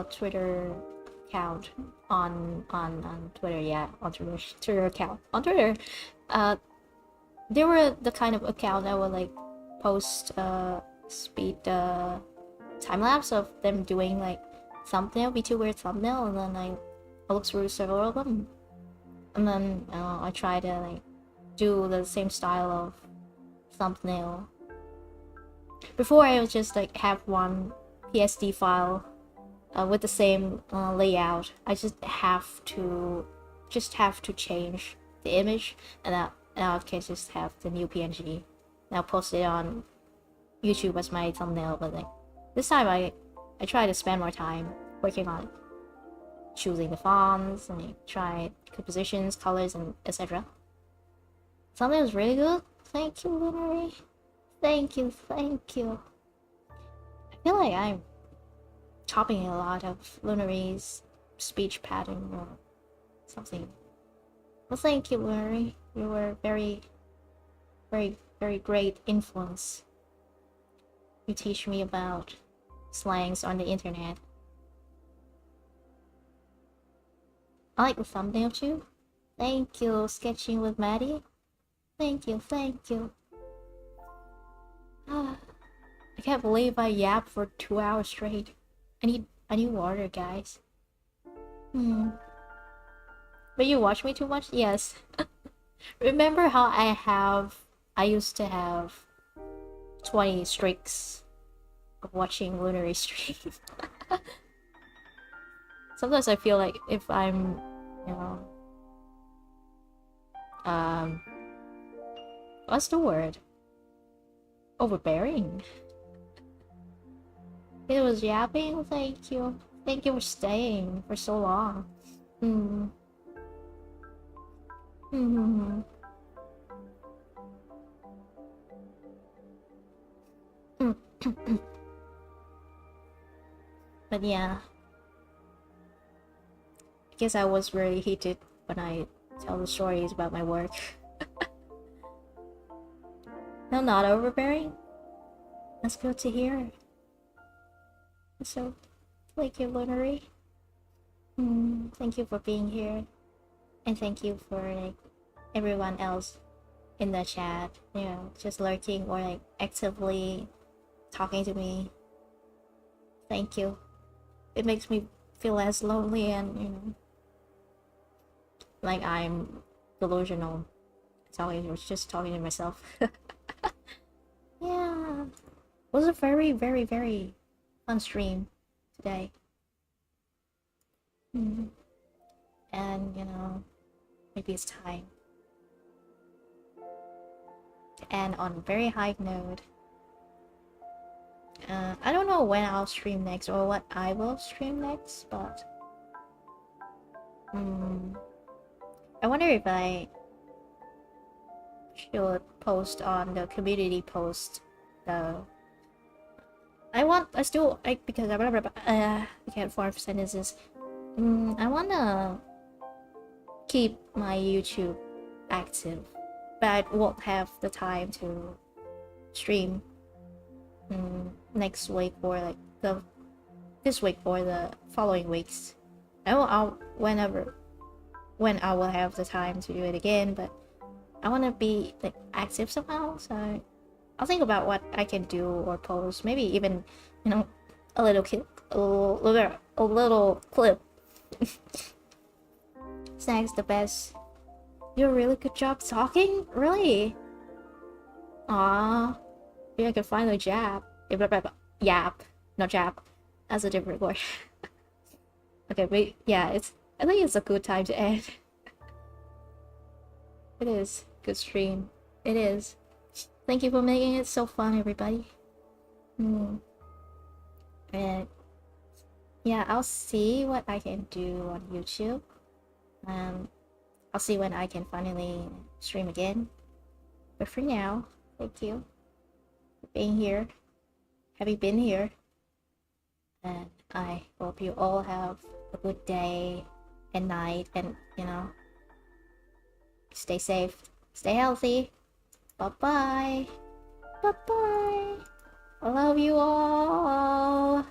Twitter account on Twitter, yeah, on Twitter account on Twitter. They were the kind of account that would like post speed time lapse of them doing like thumbnail, VTuber thumbnail, and then I look through several of them, and then I try to like do the same style of thumbnail. Before I was just like have one PSD file with the same layout. I just have to change the image, and now I can just have the new PNG. Now post it on YouTube as my thumbnail. But like this time, I try to spend more time working on choosing the fonts and like, try compositions, colors, and etc. Thumbnail is really good. Thank you, Lunary. Thank you. I feel like I'm copying a lot of Lunary's speech pattern or something. Well, thank you, Lunary. You were very, very, very great influence. You teach me about slangs on the internet. I like the thumbnail too. Thank you, Sketching with Maddie. Thank you. I can't believe I yapped for 2 hours straight. I need water, guys. Hmm. But you watch me too much? Yes. Remember how I used to have 20 streaks of watching Lunary stream. Sometimes I feel like if I'm, you know, um, what's the word? Overbearing. It was yapping. Thank you. Thank you for staying for so long. Hmm. Hmm. But yeah, I guess I was very heated when I tell the stories about my work. No, not overbearing. That's good to hear. So, thank you, Lunary. Thank you for being here, and thank you for like everyone else in the chat. You know, just lurking or like actively talking to me. Thank you. It makes me feel less lonely and like I'm delusional. I was just talking to myself. Yeah, it was a very, very, very fun stream today. And maybe it's time to end on a very high note. I don't know when I'll stream next or what I will stream next, but I wonder if I should post on the community post though. Because I can't form sentences. I wanna keep my YouTube active, but I won't have the time to stream next week or like this week or the following weeks. When I will have the time to do it again, but I want to be like active somehow. So I'll think about what I can do or post. Maybe even a little clip, a little clip. Snacks the best. You do a really good job talking. Really? Ah, maybe I can finally jab. Yap, not jab. That's a different word. Okay, but yeah, I think it's a good time to end. It is. Good stream. It is. Thank you for making it so fun, everybody. And yeah, I'll see what I can do on YouTube. I'll see when I can finally stream again. But for now, thank you for being here, having been here. And I hope you all have a good day and night, and stay safe, stay healthy. Bye bye. Bye bye. I love you all.